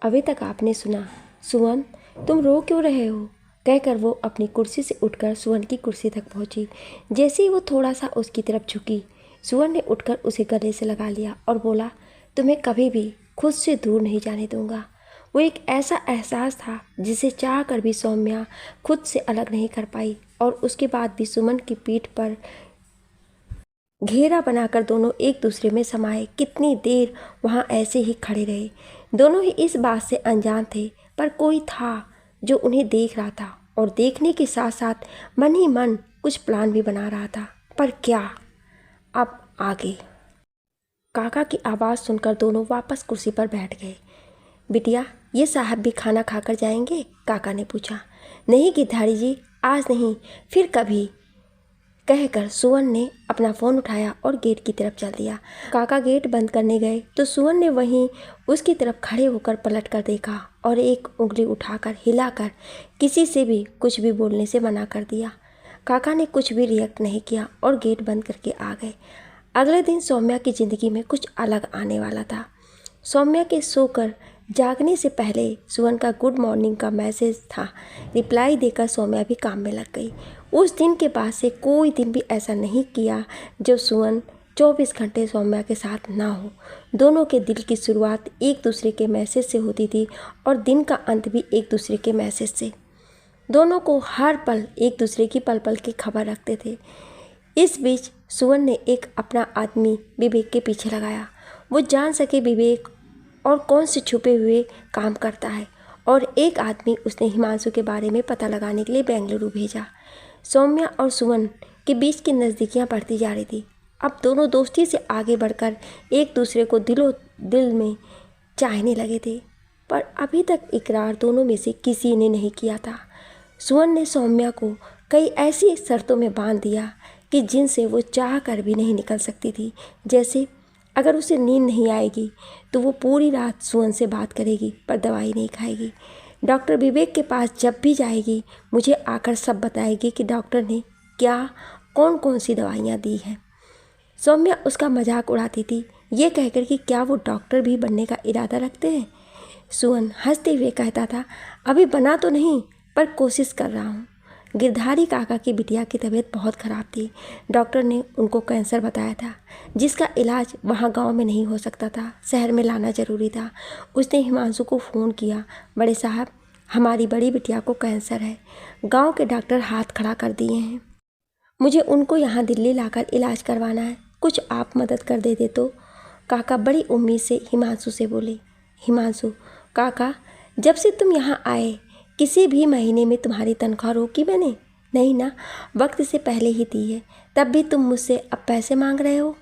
अभी तक आपने सुना। सुवन, तुम रो क्यों रहे हो? कहकर वो अपनी कुर्सी से उठकर सुवन की कुर्सी तक पहुंची। जैसे ही वो थोड़ा सा उसकी तरफ झुकी, सुवन ने उठकर उसे गले से लगा लिया और बोला, तुम्हें कभी भी खुद से दूर नहीं जाने दूंगा। वो एक ऐसा एहसास था जिसे चाह कर भी सौम्या खुद से अलग नहीं कर पाई, और उसके बाद भी सुमन की पीठ पर घेरा बनाकर दोनों एक दूसरे में समाये। कितनी देर वहाँ ऐसे ही खड़े रहे। दोनों ही इस बात से अनजान थे, पर कोई था जो उन्हें देख रहा था और देखने के साथ साथ मन ही मन कुछ प्लान भी बना रहा था। पर क्या? अब आगे। काका की आवाज़ सुनकर दोनों वापस कुर्सी पर बैठ गए। बिटिया, ये साहब भी खाना खाकर जाएंगे? काका ने पूछा। नहीं गिरधारी जी, आज नहीं, फिर कभी, कहकर सुवन ने अपना फ़ोन उठाया और गेट की तरफ चल दिया। काका गेट बंद करने गए तो सुवन ने वहीं उसकी तरफ खड़े होकर पलट कर देखा और एक उंगली उठाकर हिलाकर किसी से भी कुछ भी बोलने से मना कर दिया। काका ने कुछ भी रिएक्ट नहीं किया और गेट बंद करके आ गए। अगले दिन सौम्या की ज़िंदगी में कुछ अलग आने वाला था। सौम्या के सोकर जागने से पहले सुवन का गुड मॉर्निंग का मैसेज था। रिप्लाई देकर सौम्या भी काम में लग गई। उस दिन के बाद से कोई दिन भी ऐसा नहीं किया जब सुवन 24 घंटे सौम्या के साथ ना हो। दोनों के दिल की शुरुआत एक दूसरे के मैसेज से होती थी और दिन का अंत भी एक दूसरे के मैसेज से। दोनों को हर पल एक दूसरे की पल पल की खबर रखते थे। इस बीच सुवन ने एक अपना आदमी विवेक के पीछे लगाया। वो जान सके विवेक और कौन से छुपे हुए काम करता है, और एक आदमी उसने हिमांशु के बारे में पता लगाने के लिए बेंगलुरु भेजा। सौम्या और सुवन के बीच की नज़दीकियाँ बढ़ती जा रही थी। अब दोनों दोस्ती से आगे बढ़कर एक दूसरे को दिलो दिल में चाहने लगे थे, पर अभी तक इकरार दोनों में से किसी ने नहीं किया था। सुवन ने सौम्या को कई ऐसी शर्तों में बांध दिया कि जिनसे वो चाह कर भी नहीं निकल सकती थी। जैसे अगर उसे नींद नहीं आएगी तो वो पूरी रात सुवन से बात करेगी पर दवाई नहीं खाएगी। डॉक्टर विवेक के पास जब भी जाएगी मुझे आकर सब बताएगी कि डॉक्टर ने क्या कौन कौन सी दवाइयाँ दी हैं। सौम्या उसका मजाक उड़ाती थी, ये कहकर कि क्या वो डॉक्टर भी बनने का इरादा रखते हैं। सुवन हंसते हुए कहता था, अभी बना तो नहीं पर कोशिश कर रहा हूँ। गिरधारी काका की बिटिया की तबीयत बहुत ख़राब थी। डॉक्टर ने उनको कैंसर बताया था, जिसका इलाज वहाँ गांव में नहीं हो सकता था, शहर में लाना ज़रूरी था। उसने हिमांशु को फ़ोन किया, बड़े साहब हमारी बड़ी बिटिया को कैंसर है, गांव के डॉक्टर हाथ खड़ा कर दिए हैं, मुझे उनको यहाँ दिल्ली लाकर इलाज करवाना है, कुछ आप मदद कर दे तो। काका बड़ी उम्मीद से हिमांशु से बोले। हिमांशु, काका जब से तुम यहाँ आए किसी भी महीने में तुम्हारी तनख्वाह रोकी मैंने? नहीं ना, वक्त से पहले ही दी है, तब भी तुम मुझसे अब पैसे मांग रहे हो।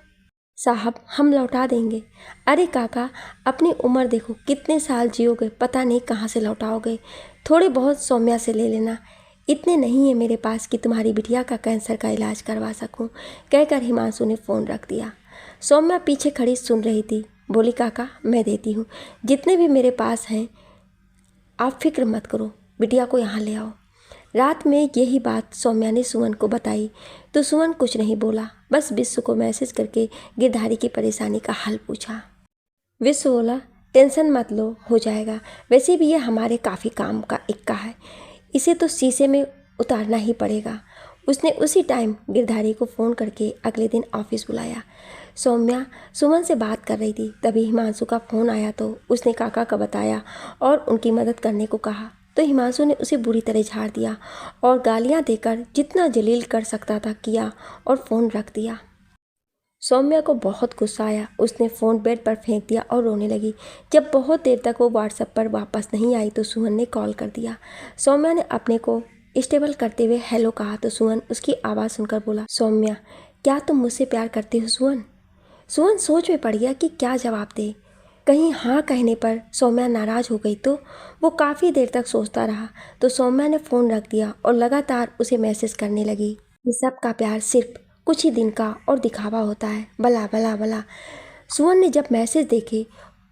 साहब हम लौटा देंगे। अरे काका अपनी उम्र देखो, कितने साल जियोगे, पता नहीं कहाँ से लौटाओगे। थोड़े बहुत सौम्या से ले लेना, इतने नहीं है मेरे पास कि तुम्हारी बिटिया का कैंसर का इलाज करवा सकूं। कहकर हिमांशु ने फ़ोन रख दिया। सौम्या पीछे खड़ी सुन रही थी। बोली, काका मैं देती हूँ, जितने भी मेरे पास हैं, आप फिक्र मत करो, बिटिया को यहाँ ले आओ। रात में यही बात सौम्या ने सुमन को बताई तो सुमन कुछ नहीं बोला, बस विश्व को मैसेज करके गिरधारी की परेशानी का हल पूछा। विश्व बोला, टेंशन मत लो, हो जाएगा, वैसे भी ये हमारे काफ़ी काम का इक्का है, इसे तो शीशे में उतारना ही पड़ेगा। उसने उसी टाइम गिरधारी को फ़ोन करके अगले दिन ऑफिस बुलाया। सौम्या सुमन से बात कर रही थी, तभी हिमांशु का फ़ोन आया तो उसने काका का बताया और उनकी मदद करने को कहा, तो हिमांशु ने उसे बुरी तरह झाड़ दिया और गालियां देकर जितना जलील कर सकता था किया और फ़ोन रख दिया। सौम्या को बहुत गुस्सा आया, उसने फ़ोन बेड पर फेंक दिया और रोने लगी। जब बहुत देर तक वो व्हाट्सएप पर वापस नहीं आई तो सुमन ने कॉल कर दिया। सौम्या ने अपने को स्टेबल करते हुए हेलो कहा तो सुमन उसकी आवाज़ सुनकर बोला, सौम्या क्या तुम मुझसे प्यार करती हो सुमन? सुमन सोच में पड़ गया कि क्या जवाब दे। कहीं हाँ कहने पर सौम्या नाराज़ हो गई तो वो काफ़ी देर तक सोचता रहा, तो सौम्या ने फ़ोन रख दिया और लगातार उसे मैसेज करने लगी। ये सब का प्यार सिर्फ कुछ ही दिन का और दिखावा होता है, भला भला भला। सुमन ने जब मैसेज देखे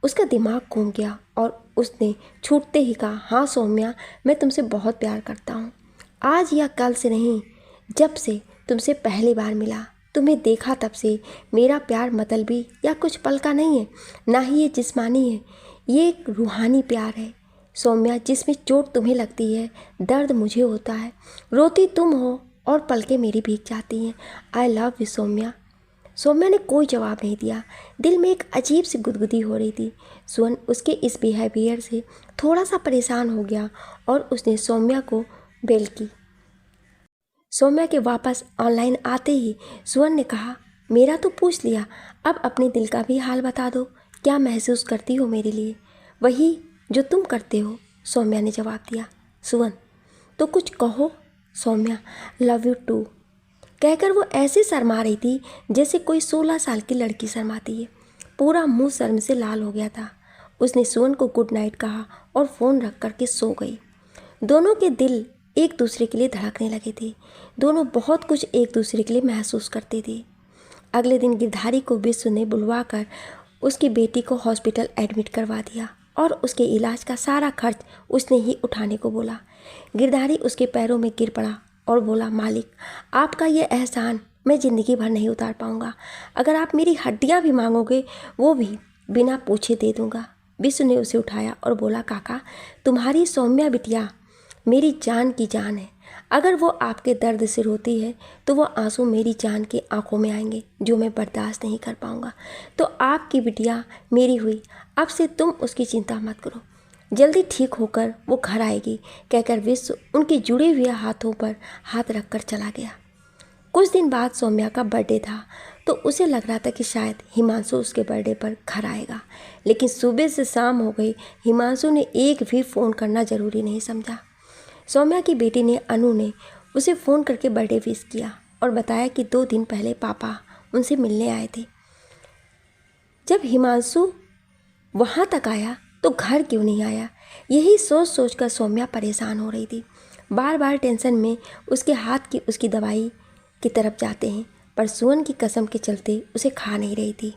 उसका दिमाग घूम गया और उसने छूटते ही कहा, हाँ सौम्या मैं तुमसे बहुत प्यार करता हूँ, आज या कल से नहीं, जब से तुमसे पहली बार मिला, तुम्हें देखा तब से मेरा प्यार मतलबी या कुछ पल का नहीं है, ना ही ये जिस्मानी है, ये एक रूहानी प्यार है सौम्या, जिसमें चोट तुम्हें लगती है, दर्द मुझे होता है, रोती तुम हो और पलकें मेरी भीग जाती हैं। I love you Soumya. Soumya ने कोई जवाब नहीं दिया। दिल में एक अजीब सी गुदगुदी हो रही थी। सुवन उसके इस बिहेवियर से थोड़ा सा परेशान हो गया और उसने सौम्या को बेल की। सौम्या के वापस ऑनलाइन आते ही सुवन ने कहा, मेरा तो पूछ लिया, अब अपने दिल का भी हाल बता दो। क्या महसूस करती हो मेरे लिए? वही जो तुम करते हो, सौम्या ने जवाब दिया। सुवन, तो कुछ कहो। सौम्या, लव यू टू कहकर वो ऐसे शर्मा रही थी जैसे कोई 16 साल की लड़की शर्माती है। पूरा मुंह शर्म से लाल हो गया था। उसने सुवन को गुड नाइट कहा और फ़ोन रख करके सो गई। दोनों के दिल एक दूसरे के लिए धड़कने लगे थे। दोनों बहुत कुछ एक दूसरे के लिए महसूस करते थे। अगले दिन गिरधारी को विश्व ने बुलवा कर उसकी बेटी को हॉस्पिटल एडमिट करवा दिया और उसके इलाज का सारा खर्च उसने ही उठाने को बोला। गिरधारी उसके पैरों में गिर पड़ा और बोला, मालिक, आपका ये एहसान मैं ज़िंदगी भर नहीं उतार पाऊँगा। अगर आप मेरी हड्डियाँ भी मांगोगे, वो भी बिना पूछे दे दूँगा। विश्व ने उसे उठाया और बोला, काका, तुम्हारी सौम्या बिटिया मेरी जान की जान है। अगर वो आपके दर्द से रोती है तो वो आंसू मेरी जान की आंखों में आएंगे, जो मैं बर्दाश्त नहीं कर पाऊँगा। तो आपकी बिटिया मेरी हुई, अब से तुम उसकी चिंता मत करो, जल्दी ठीक होकर वो घर आएगी, कहकर विश्व उनके जुड़े हुए हाथों पर हाथ रखकर चला गया। कुछ दिन बाद सौम्या का बर्थडे था तो उसे लग रहा था कि शायद हिमांशु उसके बर्थडे पर घर आएगा, लेकिन सुबह से शाम हो गई, हिमांशु ने एक भी फ़ोन करना ज़रूरी नहीं समझा। सौम्या की बेटी ने अनु ने उसे फ़ोन करके बर्थडे विश किया और बताया कि 2 दिन पहले पापा उनसे मिलने आए थे। जब हिमांशु वहाँ तक आया तो घर क्यों नहीं आया, यही सोच सोच कर सौम्या परेशान हो रही थी। बार बार टेंशन में उसके हाथ की उसकी दवाई की तरफ जाते हैं, पर सुवन की कसम के चलते उसे खा नहीं रही थी।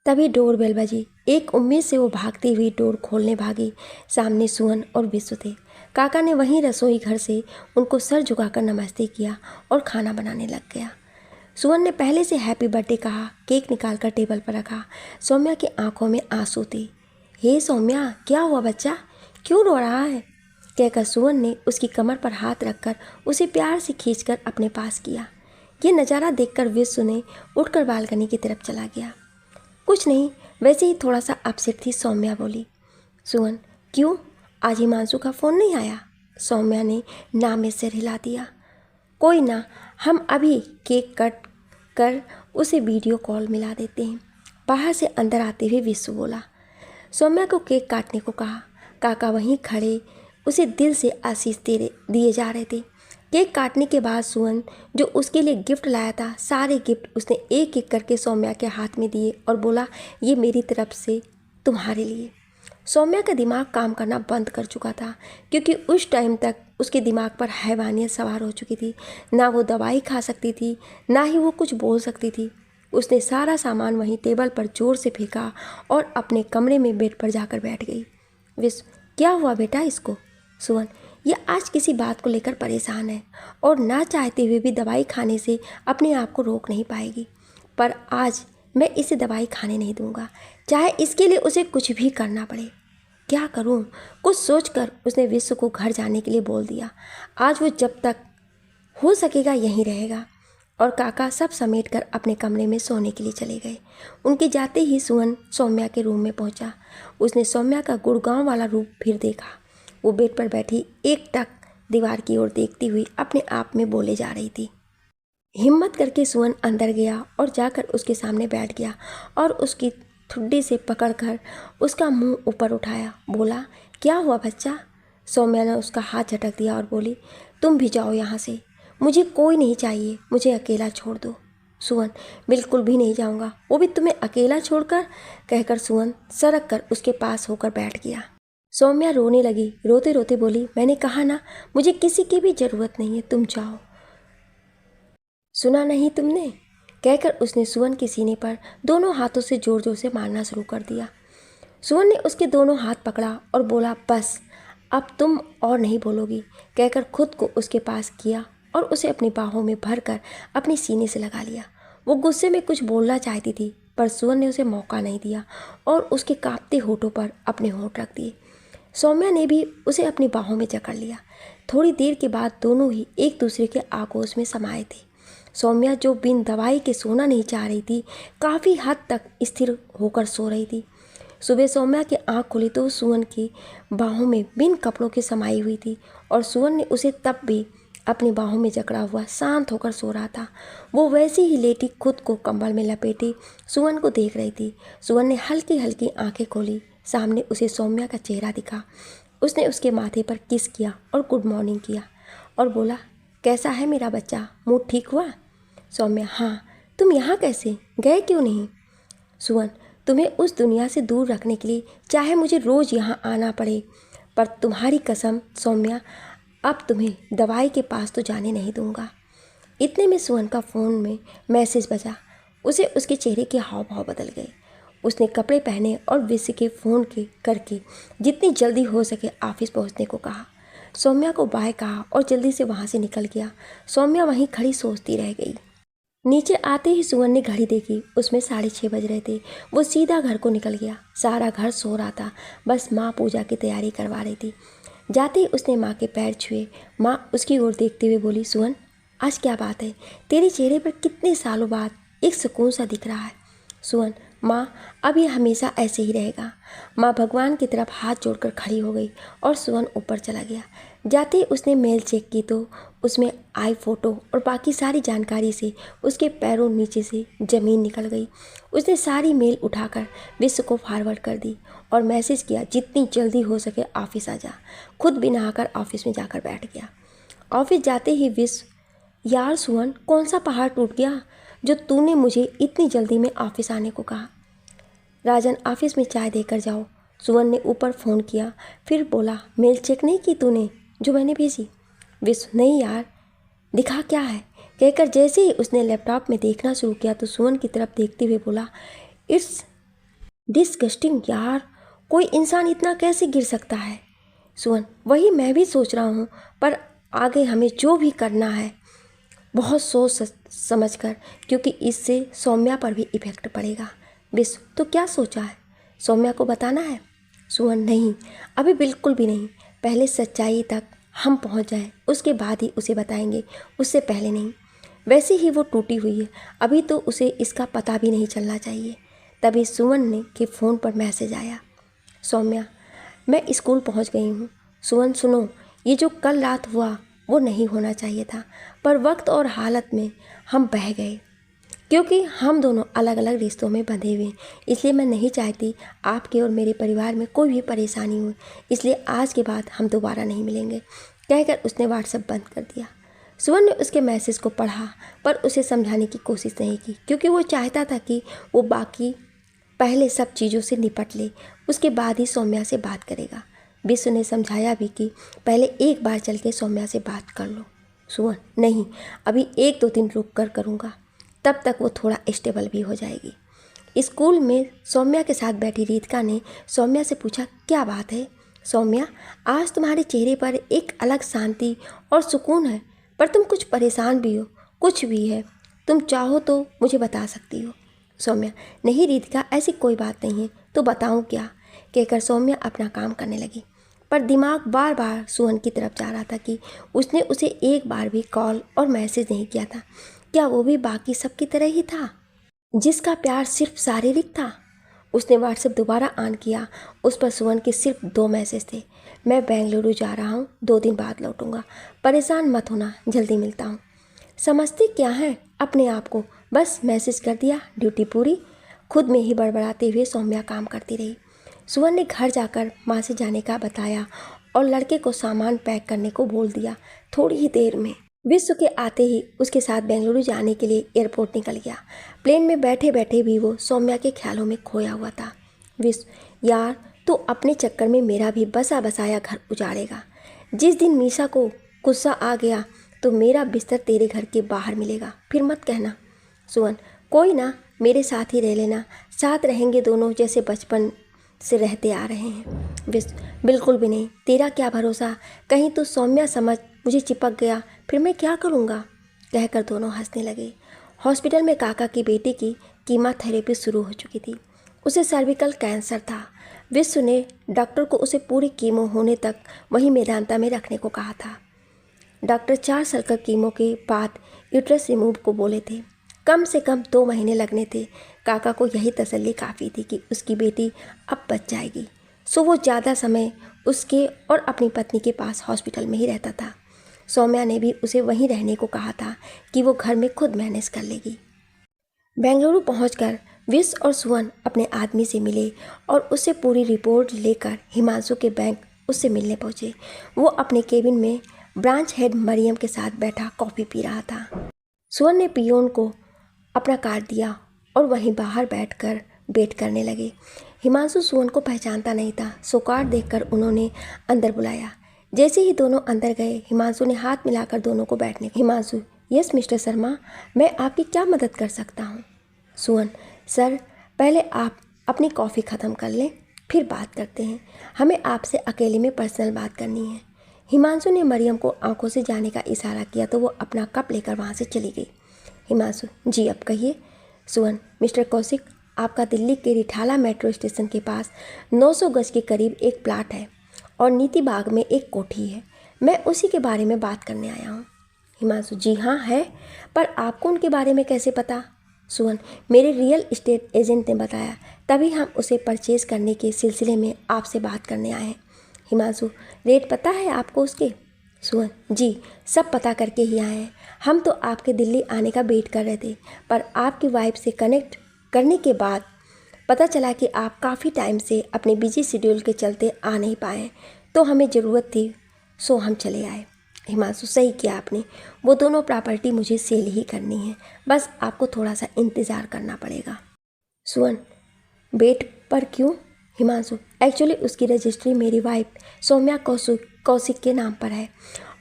तभी डोरबेल बजी। एक उम्मीद से वो भागती हुई डोर खोलने भागी। सामने सुवन और विश्व थे। काका ने वहीं रसोई घर से उनको सर झुकाकर नमस्ते किया और खाना बनाने लग गया। सुवन ने पहले से हैप्पी बर्थडे कहा, केक निकालकर टेबल पर रखा। सौम्या की आंखों में आंसू थे। हे सौम्या, क्या हुआ बच्चा, क्यों रो रहा है, कहकर सुवन ने उसकी कमर पर हाथ रखकर उसे प्यार से खींचकर अपने पास किया। ये नज़ारा देखकर विश्व ने उठकर बालकनी की तरफ चला गया। कुछ नहीं, वैसे ही थोड़ा सा अपसेट थी, सौम्या बोली। सुवन, क्यों, आज हिमांशु का फ़ोन नहीं आया? सौम्या ने ना में सिर हिला दिया। कोई ना, हम अभी केक कट कर उसे वीडियो कॉल मिला देते हैं, बाहर से अंदर आते हुए विश्व बोला। सौम्या को केक काटने को कहा। काका वहीं खड़े उसे दिल से आशीष दिए जा रहे थे। केक काटने के बाद सुवन जो उसके लिए गिफ्ट लाया था, सारे गिफ्ट उसने एक एक करके सौम्या के हाथ में दिए और बोला, ये मेरी तरफ से तुम्हारे लिए। सौम्या का दिमाग काम करना बंद कर चुका था, क्योंकि उस टाइम तक उसके दिमाग पर हैवानियत सवार हो चुकी थी। ना वो दवाई खा सकती थी, ना ही वो कुछ बोल सकती थी। उसने सारा सामान वहीं टेबल पर जोर से फेंका और अपने कमरे में बेड पर जाकर बैठ गई। विश्व, क्या हुआ बेटा इसको? सुवन, ये आज किसी बात को लेकर परेशान है और ना चाहते हुए भी दवाई खाने से अपने आप को रोक नहीं पाएगी, पर आज मैं इसे दवाई खाने नहीं दूंगा, चाहे इसके लिए उसे कुछ भी करना पड़े। क्या करूं? कुछ सोचकर उसने विश्व को घर जाने के लिए बोल दिया। आज वो जब तक हो सकेगा यहीं रहेगा। और काका सब समेट कर अपने कमरे में सोने के लिए चले गए। उनके जाते ही सुवन सौम्या के रूम में पहुंचा। उसने सौम्या का गुड़गांव वाला रूप फिर देखा। वो बेड पर बैठी एकटक दीवार की ओर देखती हुई अपने आप में बोले जा रही थी। हिम्मत करके सुवन अंदर गया और जाकर उसके सामने बैठ गया और उसकी ठुड्डी से पकड़कर उसका मुंह ऊपर उठाया। बोला, क्या हुआ बच्चा? सौम्या ने उसका हाथ झटक दिया और बोली, तुम भी जाओ यहाँ से, मुझे कोई नहीं चाहिए, मुझे अकेला छोड़ दो। सुवन, बिल्कुल भी नहीं जाऊँगा, वो भी तुम्हें अकेला छोड़कर, कहकर सुवन सरक कर उसके पास होकर बैठ गया। सौम्या रोने लगी। रोते रोते बोली, मैंने कहा ना, मुझे किसी की भी ज़रूरत नहीं है, तुम जाओ। सुना नहीं तुमने, कहकर उसने सुवन के सीने पर दोनों हाथों से जोर जोर से मारना शुरू कर दिया। सुवन ने उसके दोनों हाथ पकड़ा और बोला, बस अब तुम और नहीं बोलोगी, कहकर खुद को उसके पास किया और उसे अपनी बाहों में भरकर अपने सीने से लगा लिया। वो गुस्से में कुछ बोलना चाहती थी, पर सुवन ने उसे मौका नहीं दिया और उसके कांपते होठों पर अपने होंठ रख दिए। सौम्या ने भी उसे अपनी बाहों में जकड़ लिया। थोड़ी देर के बाद दोनों ही एक दूसरे के आगोश में समाये थे। सौम्या, जो बिन दवाई के सोना नहीं चाह रही थी, काफ़ी हद तक स्थिर होकर सो रही थी। सुबह सौम्या की आंख खुली तो सुवन की बाहों में बिन कपड़ों के समाई हुई थी और सुवन ने उसे तब भी अपनी बाहों में जकड़ा हुआ शांत होकर सो रहा था। वो वैसी ही लेटी खुद को कंबल में लपेटे सुवन को देख रही थी। सुवन ने हल्की हल्की आंखें खोली। सामने उसे सौम्या का चेहरा दिखा। उसने उसके माथे पर किस किया और गुड मॉर्निंग किया और बोला, कैसा है मेरा बच्चा, मूड ठीक हुआ? सौम्या, हाँ। तुम यहाँ कैसे, गए क्यों नहीं? सुवन, तुम्हें उस दुनिया से दूर रखने के लिए चाहे मुझे रोज़ यहाँ आना पड़े, पर तुम्हारी कसम सौम्या, अब तुम्हें दवाई के पास तो जाने नहीं दूंगा। इतने में सुवन का फ़ोन में मैसेज बजा। उसे उसके चेहरे के हाव भाव बदल गए। उसने कपड़े पहने और विश के फ़ोन के करके जितनी जल्दी हो सके ऑफिस पहुंचने को कहा। सौम्या को बाय कहा और जल्दी से वहां से निकल गया। सौम्या वहीं खड़ी सोचती रह गई। नीचे आते ही सुवन ने घड़ी देखी, उसमें 6:30 बज रहे थे। वो सीधा घर को निकल गया। सारा घर सो रहा था, बस माँ पूजा की तैयारी करवा रही थी। जाते ही उसने माँ के पैर छुए। माँ उसकी ओर देखते हुए बोली, सुवन, आज क्या बात है? तेरे चेहरे पर कितने सालों बाद एक सुकून सा दिख रहा है। सुवन, माँ, अब ये हमेशा ऐसे ही रहेगा। माँ भगवान की तरफ हाथ जोड़कर खड़ी हो गई और सुवन ऊपर चला गया। जाते ही उसने मेल चेक की तो उसमें आई फोटो और बाकी सारी जानकारी से उसके पैरों नीचे से ज़मीन निकल गई। उसने सारी मेल उठाकर विश्व को फॉरवर्ड कर दी और मैसेज किया, जितनी जल्दी हो सके ऑफिस आ जा। खुद भी नहाकर ऑफिस में जाकर बैठ गया। ऑफिस जाते ही विश्व, यार सुवन, कौन सा पहाड़ टूट गया जो तूने मुझे इतनी जल्दी में ऑफिस आने को कहा? राजन, ऑफिस में चाय देकर जाओ। सुवन ने ऊपर फ़ोन किया, फिर बोला, मेल चेक नहीं की तूने जो मैंने भेजी? विश्व, नहीं यार, दिखा क्या है? कहकर जैसे ही उसने लैपटॉप में देखना शुरू किया तो सुवन की तरफ देखते हुए बोला, इट्स डिस्गस्टिंग यार, कोई इंसान इतना कैसे गिर सकता है? सुवन, वही मैं भी सोच रहा हूँ, पर आगे हमें जो भी करना है बहुत सोच समझ कर, क्योंकि इससे सौम्या पर भी इफेक्ट पड़ेगा। विश्व, तो क्या सोचा है? सौम्या को बताना है? सुवन, नहीं, अभी बिल्कुल भी नहीं। पहले सच्चाई तक हम पहुंच जाएं, उसके बाद ही उसे बताएंगे, उससे पहले नहीं। वैसे ही वो टूटी हुई है, अभी तो उसे इसका पता भी नहीं चलना चाहिए। तभी सुवन ने के फ़ोन पर मैसेज आया, सौम्या, मैं स्कूल पहुंच गई हूँ। सुवन, सुनो, ये जो कल रात हुआ वो नहीं होना चाहिए था, पर वक्त और हालत में हम बह गए, क्योंकि हम दोनों अलग अलग रिश्तों में बंधे हुए हैं। इसलिए मैं नहीं चाहती आपके और मेरे परिवार में कोई भी परेशानी हो, इसलिए आज के बाद हम दोबारा नहीं मिलेंगे, कहकर उसने व्हाट्सएप बंद कर दिया। सुवन ने उसके मैसेज को पढ़ा, पर उसे समझाने की कोशिश नहीं की, क्योंकि वो चाहता था कि वो बाकी पहले सब चीज़ों से निपट ले, उसके बाद ही सौम्या से बात करेगा। विश्व ने समझाया भी कि पहले एक बार चल के सौम्या से बात कर लो। सुवन, नहीं, अभी 1-2 दिन रुक कर करूँगा, तब तक वो थोड़ा स्टेबल भी हो जाएगी। स्कूल में सौम्या के साथ बैठी रितिका ने सौम्या से पूछा, क्या बात है सौम्या, आज तुम्हारे चेहरे पर एक अलग शांति और सुकून है, पर तुम कुछ परेशान भी हो। कुछ भी है, तुम चाहो तो मुझे बता सकती हो। सौम्या, नहीं रितिका, ऐसी कोई बात नहीं है, तो बताऊँ क्या, कहकर सौम्या अपना काम करने लगी। पर दिमाग बार बार सुवन की तरफ जा रहा था कि उसने उसे एक बार भी कॉल और मैसेज नहीं किया था। क्या वो भी बाकी सब की तरह ही था, जिसका प्यार सिर्फ शारीरिक था? उसने व्हाट्सएप दोबारा ऑन किया। उस पर सुवन के सिर्फ 2 मैसेज थे, मैं बेंगलुरु जा रहा हूँ, 2 दिन बाद लौटूंगा, परेशान मत होना, जल्दी मिलता हूँ। समझते क्या है अपने आप को, बस मैसेज कर दिया, ड्यूटी पूरी। खुद में ही बड़बड़ाते हुए सौम्या काम करती रही। सुवन ने घर जाकर माँ से जाने का बताया और लड़के को सामान पैक करने को बोल दिया। थोड़ी ही देर में विश्व के आते ही उसके साथ बेंगलुरु जाने के लिए एयरपोर्ट निकल गया। प्लेन में बैठे बैठे भी वो सौम्या के ख्यालों में खोया हुआ था। विश्व, यार, तू अपने चक्कर में मेरा भी बसा बसाया घर उजाड़ेगा। जिस दिन मीशा को गुस्सा आ गया तो मेरा बिस्तर तेरे घर के बाहर मिलेगा, फिर मत कहना। सुवन, कोई ना, मेरे साथ ही रह लेना, साथ रहेंगे दोनों जैसे बचपन से रहते आ रहे हैं। विश्व, बिल्कुल भी नहीं, तेरा क्या भरोसा, कहीं तू सौम्या समझ मुझे चिपक गया, फिर मैं क्या करूँगा, कहकर दोनों हंसने लगे। हॉस्पिटल में काका की बेटी की कीमोथेरेपी शुरू हो चुकी थी। उसे सर्विकल कैंसर था। विश्व ने डॉक्टर को उसे पूरी कीमो होने तक वहीं मेदांता में रखने को कहा था। डॉक्टर 4 साल का कीमो के बाद यूट्रस रिमूव को बोले थे। कम से कम 2 महीने लगने थे। काका को यही तसल्ली काफ़ी थी कि उसकी बेटी अब बच जाएगी, सो वो ज़्यादा समय उसके और अपनी पत्नी के पास हॉस्पिटल में ही रहता था। सौम्या ने भी उसे वहीं रहने को कहा था कि वो घर में खुद मैनेज कर लेगी। बेंगलुरु पहुंचकर विश और सुवन अपने आदमी से मिले और उससे पूरी रिपोर्ट लेकर हिमांशु के बैंक उससे मिलने पहुंचे। वो अपने केबिन में ब्रांच हेड मरियम के साथ बैठा कॉफ़ी पी रहा था। सुवन ने पियोन को अपना कार्ड दिया और वहीं बाहर बैठकर वेट करने लगे। हिमांशु सुवन को पहचानता नहीं था, सो कार्ड देखकर उन्होंने अंदर बुलाया। जैसे ही दोनों अंदर गए, हिमांशु ने हाथ मिलाकर दोनों को बैठने। हिमांशु, यस मिस्टर शर्मा, मैं आपकी क्या मदद कर सकता हूँ? सुवन, सर पहले आप अपनी कॉफ़ी ख़त्म कर लें, फिर बात करते हैं। हमें आपसे अकेले में पर्सनल बात करनी है। हिमांशु ने मरियम को आंखों से जाने का इशारा किया तो वो अपना कप लेकर वहाँ से चली गई। हिमांशु, जी अब कहिए। सुवन, मिस्टर कौशिक, आपका दिल्ली के रिठाला मेट्रो स्टेशन के पास 900 गज के करीब एक प्लाट है और नीति बाग में एक कोठी है। मैं उसी के बारे में बात करने आया हूँ। हिमांशु, जी हाँ है, पर आपको उनके बारे में कैसे पता? सुवन, मेरे रियल एस्टेट एजेंट ने बताया, तभी हम उसे परचेज़ करने के सिलसिले में आपसे बात करने आए हैं। हिमांशु, रेट पता है आपको उसके? सुवन, जी सब पता करके ही आए हैं। हम तो आपके दिल्ली आने का वेट कर रहे थे, पर आपकी वाइफ से कनेक्ट करने के बाद पता चला कि आप काफ़ी टाइम से अपने बिजी शेड्यूल के चलते आ नहीं पाए, तो हमें ज़रूरत थी, सो हम चले आए। हिमांशु, सही किया आपने। वो दोनों प्रॉपर्टी मुझे सेल ही करनी है, बस आपको थोड़ा सा इंतज़ार करना पड़ेगा। सुवन, वेट पर क्यों? हिमांशु, एक्चुअली उसकी रजिस्ट्री मेरी वाइफ सौम्या कौशिक के नाम पर है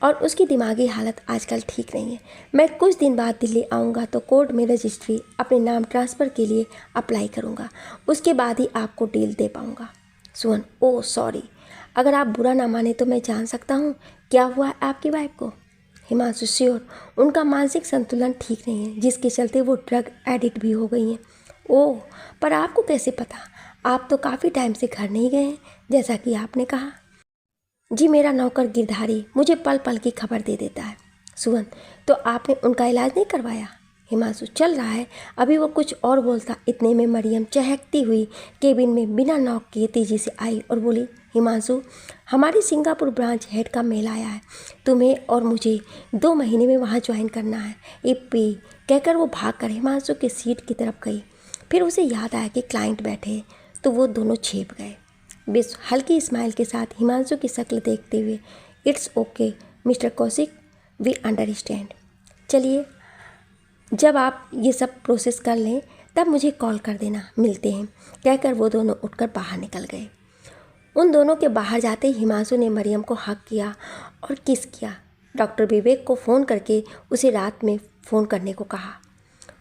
और उसकी दिमागी हालत आजकल ठीक नहीं है। मैं कुछ दिन बाद दिल्ली आऊँगा तो कोर्ट में रजिस्ट्री अपने नाम ट्रांसफ़र के लिए अप्लाई करूँगा, उसके बाद ही आपको डील दे पाऊँगा। सुवन, ओह सॉरी, अगर आप बुरा ना माने तो मैं जान सकता हूँ क्या हुआ है आपकी वाइफ को? हिमांशु, श्योर, उनका मानसिक संतुलन ठीक नहीं है, जिसके चलते वो ड्रग एडिक्ट भी हो गई हैं। ओह, पर आपको कैसे पता? आप तो काफ़ी टाइम से घर नहीं गए हैं, जैसा कि आपने कहा। जी मेरा नौकर गिरधारी मुझे पल पल की खबर दे देता है। सुवन, तो आपने उनका इलाज नहीं करवाया? हिमांशु, चल रहा है, अभी वो कुछ और बोलता, इतने में मरियम चहकती हुई केबिन में बिना नॉक किए तेज़ी से आई और बोली, हिमांशु, हमारी सिंगापुर ब्रांच हेड का मेल आया है, तुम्हें और मुझे 2 महीने में वहाँ ज्वाइन करना है। इप्पी कहकर वो भागकर हिमांशु की सीट की तरफ गई। फिर उसे याद आया कि क्लाइंट बैठे, तो वो दोनों छेप गए। विश्व हल्की स्माइल के साथ हिमांशु की शक्ल देखते हुए, it's okay mister Kaushik, we understand. चलिए, जब आप ये सब प्रोसेस कर लें तब मुझे कॉल कर देना, मिलते हैं, कहकर वो दोनों उठकर बाहर निकल गए। उन दोनों के बाहर जाते ही हिमांशु ने मरियम को हक किया और किस किया। डॉक्टर विवेक को फ़ोन करके उसे रात में फ़ोन करने को कहा।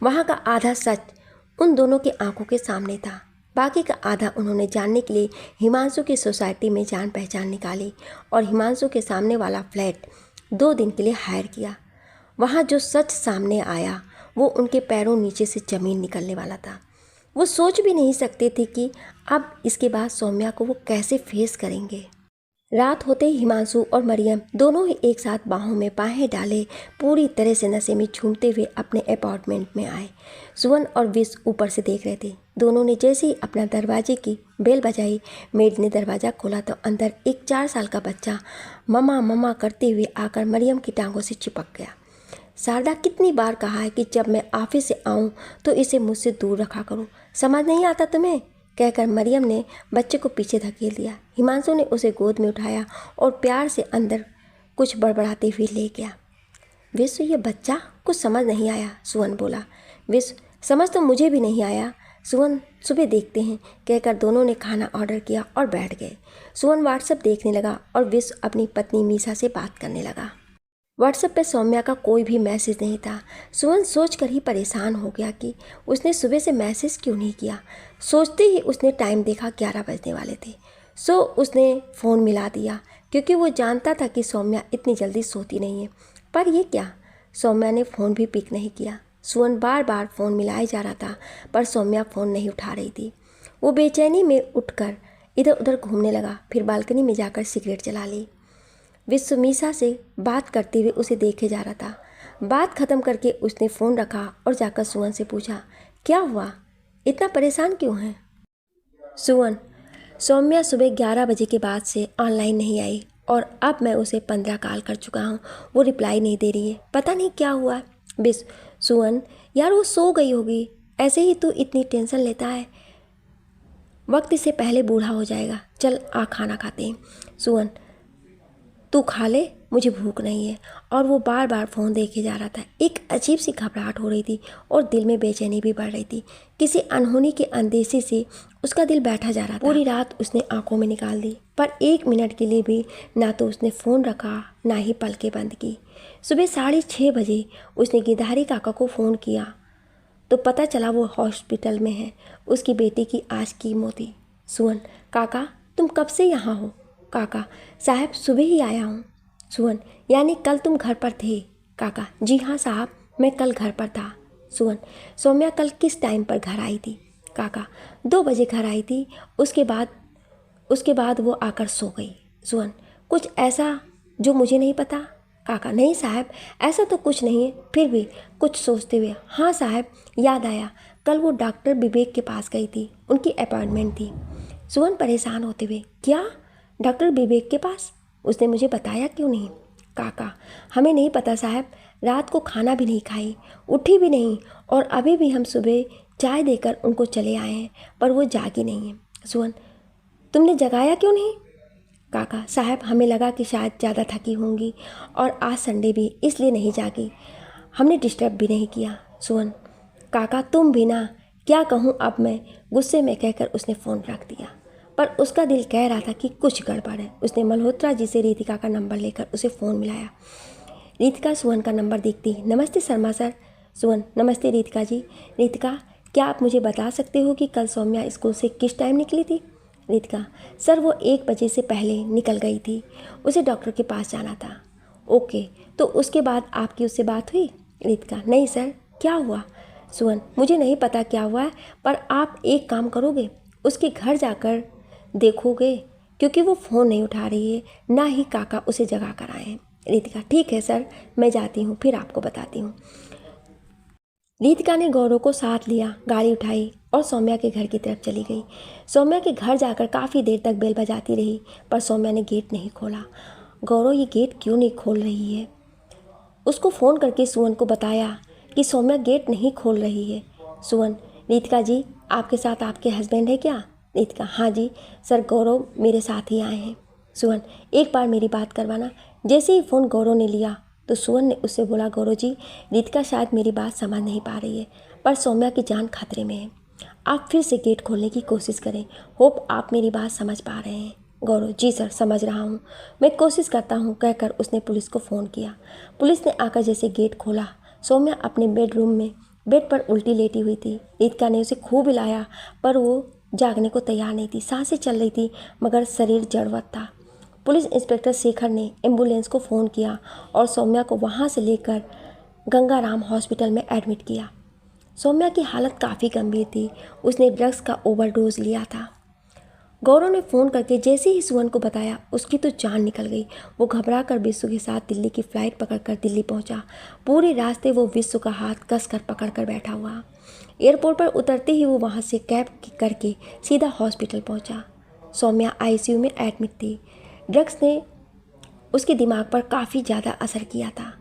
वहाँ का आधा सच उन दोनों की आंखों के सामने था, बाकी का आधा उन्होंने जानने के लिए हिमांशु की सोसाइटी में जान पहचान निकाली और हिमांशु के सामने वाला फ्लैट 2 दिन के लिए हायर किया। वहाँ जो सच सामने आया वो उनके पैरों नीचे से ज़मीन निकलने वाला था। वो सोच भी नहीं सकते थे कि अब इसके बाद सौम्या को वो कैसे फेस करेंगे। रात होते ही हिमांशु और मरियम दोनों ही एक साथ बाहों में बाहें डाले पूरी तरह से नशे में झूमते हुए अपने अपार्टमेंट में आए। सुवन और विश ऊपर से देख रहे थे। दोनों ने जैसे ही अपना दरवाजे की बेल बजाई, मेड ने दरवाज़ा खोला तो अंदर एक 4 साल का बच्चा ममा ममा करते हुए आकर मरियम की टांगों से चिपक गया। शारदा, कितनी बार कहा है कि जब मैं ऑफिस से आऊँ तो इसे मुझसे दूर रखा करूँ, समझ नहीं आता तुम्हें? कहकर मरियम ने बच्चे को पीछे धकेल दिया। हिमांशु ने उसे गोद में उठाया और प्यार से अंदर कुछ बड़बड़ाते हुए ले गया। विश्व, ये बच्चा कुछ समझ नहीं आया, सुवन बोला। विश्व, समझ तो मुझे भी नहीं आया, सुवन सुबह देखते हैं, कहकर दोनों ने खाना ऑर्डर किया और बैठ गए। सुवन व्हाट्सएप देखने लगा और विश्व अपनी पत्नी मीसा से बात करने लगा। व्हाट्सएप पे सौम्या का कोई भी मैसेज नहीं था। सुवन सोचकर ही परेशान हो गया कि उसने सुबह से मैसेज क्यों नहीं किया। सोचते ही उसने टाइम देखा, 11 बजने वाले थे। सो उसने फ़ोन मिला दिया क्योंकि वो जानता था कि सौम्या इतनी जल्दी सोती नहीं है। पर ये क्या, सौम्या ने फ़ोन भी पिक नहीं किया। सुवन बार बार फ़ोन मिलाए जा रहा था, पर सौम्या फ़ोन नहीं उठा रही थी। वो बेचैनी में उठकर इधर उधर घूमने लगा, फिर बालकनी में जाकर सिगरेट जला ली। विश्व मीसा से बात करते हुए उसे देखे जा रहा था। बात ख़त्म करके उसने फ़ोन रखा और जाकर सुवन से पूछा, क्या हुआ, इतना परेशान क्यों है? सुवन, सौम्या सुबह 11 बजे के बाद से ऑनलाइन नहीं आई और अब मैं उसे 15 कॉल कर चुका हूँ, वो रिप्लाई नहीं दे रही है, पता नहीं क्या हुआ। सुवन, यार वो सो गई होगी, ऐसे ही तू इतनी टेंशन लेता है, वक्त से पहले बूढ़ा हो जाएगा। चल आ खाना खाते हैं। सुवन, तू खा ले, मुझे भूख नहीं है। और वो बार बार फ़ोन देखे जा रहा था। एक अजीब सी घबराहट हो रही थी और दिल में बेचैनी भी बढ़ रही थी। किसी अनहोनी के अंदेशे से उसका दिल बैठा जा रहा था। पूरी रात उसने आंखों में निकाल दी, पर 1 मिनट के लिए भी ना तो उसने फ़ोन रखा, ना ही पलकें बंद की। सुबह 6:30 बजे उसने गिरधारी काका को फ़ोन किया तो पता चला वो हॉस्पिटल में है, उसकी बेटी की आज कीमो थी। सुवन, काका तुम कब से यहाँ हो? काका, साहब सुबह ही आया हूँ। सुवन, यानी कल तुम घर पर थे? काका, जी हाँ साहब, मैं कल घर पर था। सुवन, सौम्या कल किस टाइम पर घर आई थी? काका, 2 बजे घर आई थी, उसके बाद वो आकर सो गई। सुवन, कुछ ऐसा जो मुझे नहीं पता? काका, नहीं साहब, ऐसा तो कुछ नहीं है, फिर भी कुछ सोचते हुए, हाँ साहब, याद आया, कल वो डॉक्टर विवेक के पास गई थी, उनकी अपॉइंटमेंट थी। सुवन परेशान होते हुए, क्या डॉक्टर विवेक के पास? उसने मुझे बताया क्यों नहीं? काका, हमें नहीं पता साहब, रात को खाना भी नहीं खाई, उठी भी नहीं, और अभी भी हम सुबह चाय देकर उनको चले आए हैं, पर वो जागी नहीं है। सुवन, तुमने जगाया क्यों नहीं? काका, साहब हमें लगा कि शायद ज़्यादा थकी होंगी और आज संडे भी, इसलिए नहीं जागी, हमने डिस्टर्ब भी नहीं किया। सुवन, काका तुम भी ना, क्या कहूँ अब मैं, गुस्से में कहकर उसने फ़ोन रख दिया। पर उसका दिल कह रहा था कि कुछ गड़बड़ है। उसने मल्होत्रा जी से रितिका का नंबर लेकर उसे फ़ोन मिलाया। रितिका सुवन का नंबर देखती, नमस्ते शर्मा सर। सुवन, नमस्ते रितिका जी। रितिका, क्या आप मुझे बता सकते हो कि कल सौम्या स्कूल से किस टाइम निकली थी? रितिका, सर वो 1 बजे से पहले निकल गई थी, उसे डॉक्टर के पास जाना था। ओके, तो उसके बाद आपकी उससे बात हुई? रितिका, नहीं सर, क्या हुआ? सुवन, मुझे नहीं पता क्या हुआ है, पर आप एक काम करोगे, उसके घर जाकर देखोगे, क्योंकि वो फ़ोन नहीं उठा रही है, ना ही काका उसे जगा कर आए हैं। रितिका, ठीक है सर, मैं जाती हूँ, फिर आपको बताती हूँ। रितिका ने गौरव को साथ लिया, गाड़ी उठाई और सौम्या के घर की तरफ चली गई। सौम्या के घर जाकर काफ़ी देर तक बेल बजाती रही, पर सौम्या ने गेट नहीं खोला। गौरव ये गेट क्यों नहीं खोल रही है? उसको फ़ोन करके सुवन को बताया कि सौम्या गेट नहीं खोल रही है। सुवन, रितिका जी, आपके साथ आपके हस्बैंड है क्या? रितिका, हाँ जी सर, गौरव मेरे साथ ही आए हैं। सुवन, एक बार मेरी बात करवाना। जैसे ही फ़ोन गौरव ने लिया तो सुवन ने उससे बोला, गौरव जी, रितिका शायद मेरी बात समझ नहीं पा रही है, पर सौम्या की जान खतरे में है, आप फिर से गेट खोलने की कोशिश करें, होप आप मेरी बात समझ पा रहे हैं। गौरव, जी सर, समझ रहा हूँ, मैं कोशिश करता हूँ, कहकर उसने पुलिस को फ़ोन किया। पुलिस ने आकर जैसे गेट खोला, सौम्या अपने बेडरूम में बेड पर उल्टी लेटी हुई थी। रितिका ने उसे खूब हिलाया, पर वो जागने को तैयार नहीं थी। सांसें चल रही थी, मगर शरीर जड़वत था। पुलिस इंस्पेक्टर शेखर ने एम्बुलेंस को फ़ोन किया और सौम्या को वहाँ से लेकर गंगाराम हॉस्पिटल में एडमिट किया। सौम्या की हालत काफ़ी गंभीर थी, उसने ड्रग्स का ओवरडोज लिया था। गौरव ने फ़ोन करके जैसे ही सुवन को बताया, उसकी तो जान निकल गई। वो घबरा कर विश्व के साथ दिल्ली की फ़्लाइट पकड़कर दिल्ली पहुंचा। पूरे रास्ते वो विश्व का हाथ कस कर पकड़ कर बैठा हुआ। एयरपोर्ट पर उतरते ही वो वहां से कैब करके सीधा हॉस्पिटल पहुंचा। सौम्या आईसीयू में एडमिट थी। ड्रग्स ने उसके दिमाग पर काफ़ी ज़्यादा असर किया था।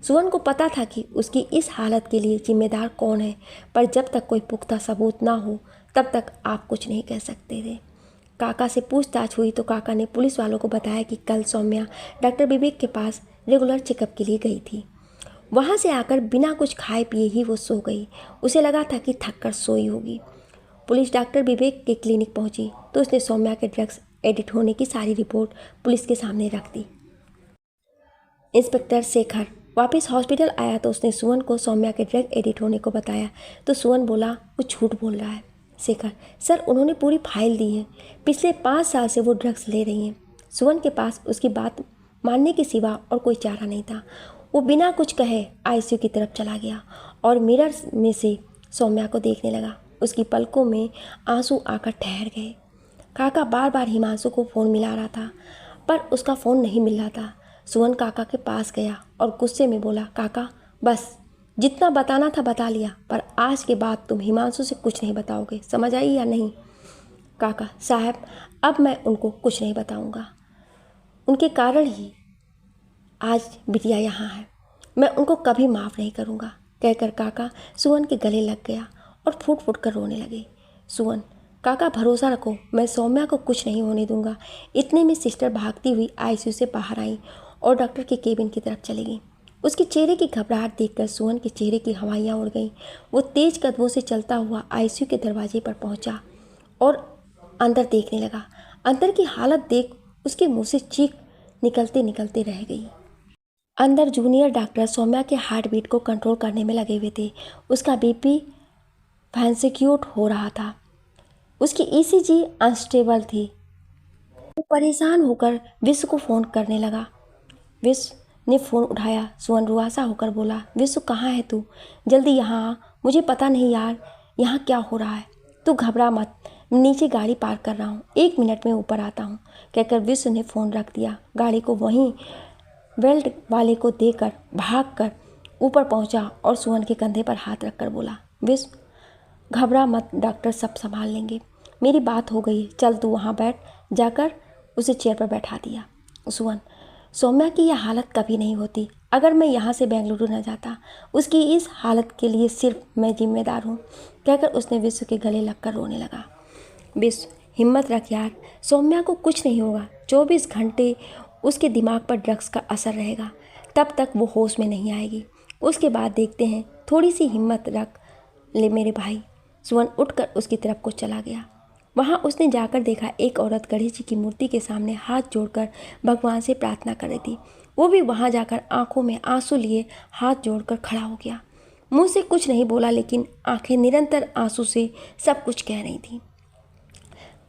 सुवन को पता था कि उसकी इस हालत के लिए जिम्मेदार कौन है, पर जब तक कोई पुख्ता सबूत ना हो तब तक आप कुछ नहीं कह सकते थे। काका से पूछताछ हुई तो काका ने पुलिस वालों को बताया कि कल सौम्या डॉक्टर विवेक के पास रेगुलर चेकअप के लिए गई थी। वहाँ से आकर बिना कुछ खाए पिए ही वो सो गई। उसे लगा था कि थक कर सोई होगी। पुलिस डॉक्टर विवेक के क्लिनिक पहुंची तो उसने सौम्या के ड्रग्स एडिट होने की सारी रिपोर्ट पुलिस के सामने रख दी। इंस्पेक्टर शेखर वापस हॉस्पिटल आया तो उसने सुवन को सौम्या के ड्रग एडिट होने को बताया तो सुवन बोला, वो झूठ बोल रहा है। शेखर, सर उन्होंने पूरी फाइल दी है, पिछले 5 साल से वो ड्रग्स ले रही हैं। सुवन के पास उसकी बात मानने के सिवा और कोई चारा नहीं था। वो बिना कुछ कहे आईसीयू की तरफ चला गया और मिरर में से सौम्या को देखने लगा। उसकी पलकों में आंसू आकर ठहर गए। काका बार बार हिमांशु को फ़ोन मिला रहा था, पर उसका फ़ोन नहीं मिल रहा था। सुवन काका के पास गया और गुस्से में बोला, काका बस जितना बताना था बता लिया, पर आज के बाद तुम हिमांशु से कुछ नहीं बताओगे, समझ आई या नहीं? काका साहब, अब मैं उनको कुछ नहीं बताऊंगा। उनके कारण ही आज बिटिया यहाँ है। मैं उनको कभी माफ़ नहीं करूँगा, कहकर काका सुवन के गले लग गया और फूट फूट कर रोने लगे। सुवन, काका भरोसा रखो, मैं सौम्या को कुछ नहीं होने दूंगा। इतने में सिस्टर भागती हुई आईसीयू से बाहर आई और डॉक्टर के केबिन की तरफ चली गई। उसके चेहरे की घबराहट देखकर सुवन के चेहरे की हवाइयाँ उड़ गईं। वो तेज कदमों से चलता हुआ आईसीयू के दरवाजे पर पहुंचा और अंदर देखने लगा। अंदर की हालत देख उसके मुंह से चीख निकलते निकलते रह गई। अंदर जूनियर डॉक्टर सौम्या के हार्ट बीट को कंट्रोल करने में लगे हुए थे। उसका बीपी फ्लैक्चुएट हो रहा था। उसकी ईसीजी अनस्टेबल थी। वो परेशान होकर विश्व को फ़ोन करने लगा। विश्व ने फ़ोन उठाया। सुवन रुआसा होकर बोला, विश्व कहाँ है तू? जल्दी यहाँ आ, मुझे पता नहीं यार यहाँ क्या हो रहा है। तू घबरा मत, नीचे गाड़ी पार्क कर रहा हूँ, 1 मिनट में ऊपर आता हूँ, कहकर विश्व ने फ़ोन रख दिया। गाड़ी को वहीं वेल्ड वाले को देकर भागकर ऊपर पहुँचा और सुवन के कंधे पर हाथ रखकर बोला, विश्व घबरा मत, डॉक्टर सब संभाल लेंगे, मेरी बात हो गई, चल तू वहाँ बैठ। जाकर उसे चेयर पर बैठा दिया। सुवन, सौम्या की यह हालत कभी नहीं होती। अगर मैं यहाँ से बेंगलुरु न जाता, उसकी इस हालत के लिए सिर्फ मैं जिम्मेदार हूँ, कहकर उसने विश्व के गले लगकर रोने लगा। विश्व हिम्मत रख यार, सौम्या को कुछ नहीं होगा। 24 घंटे उसके दिमाग पर ड्रग्स का असर रहेगा, तब तक वो होश में नहीं आएगी। उसके बाद देखते हैं, थोड़ी सी हिम्मत रख ले मेरे भाई। सुवन उठकर उसकी तरफ को चला गया। वहाँ उसने जाकर देखा एक औरत गणेश जी की मूर्ति के सामने हाथ जोड़कर भगवान से प्रार्थना कर रही थी। वो भी वहाँ जाकर आंखों में आंसू लिए हाथ जोड़कर खड़ा हो गया। मुंह से कुछ नहीं बोला, लेकिन आंखें निरंतर आंसू से सब कुछ कह रही थीं।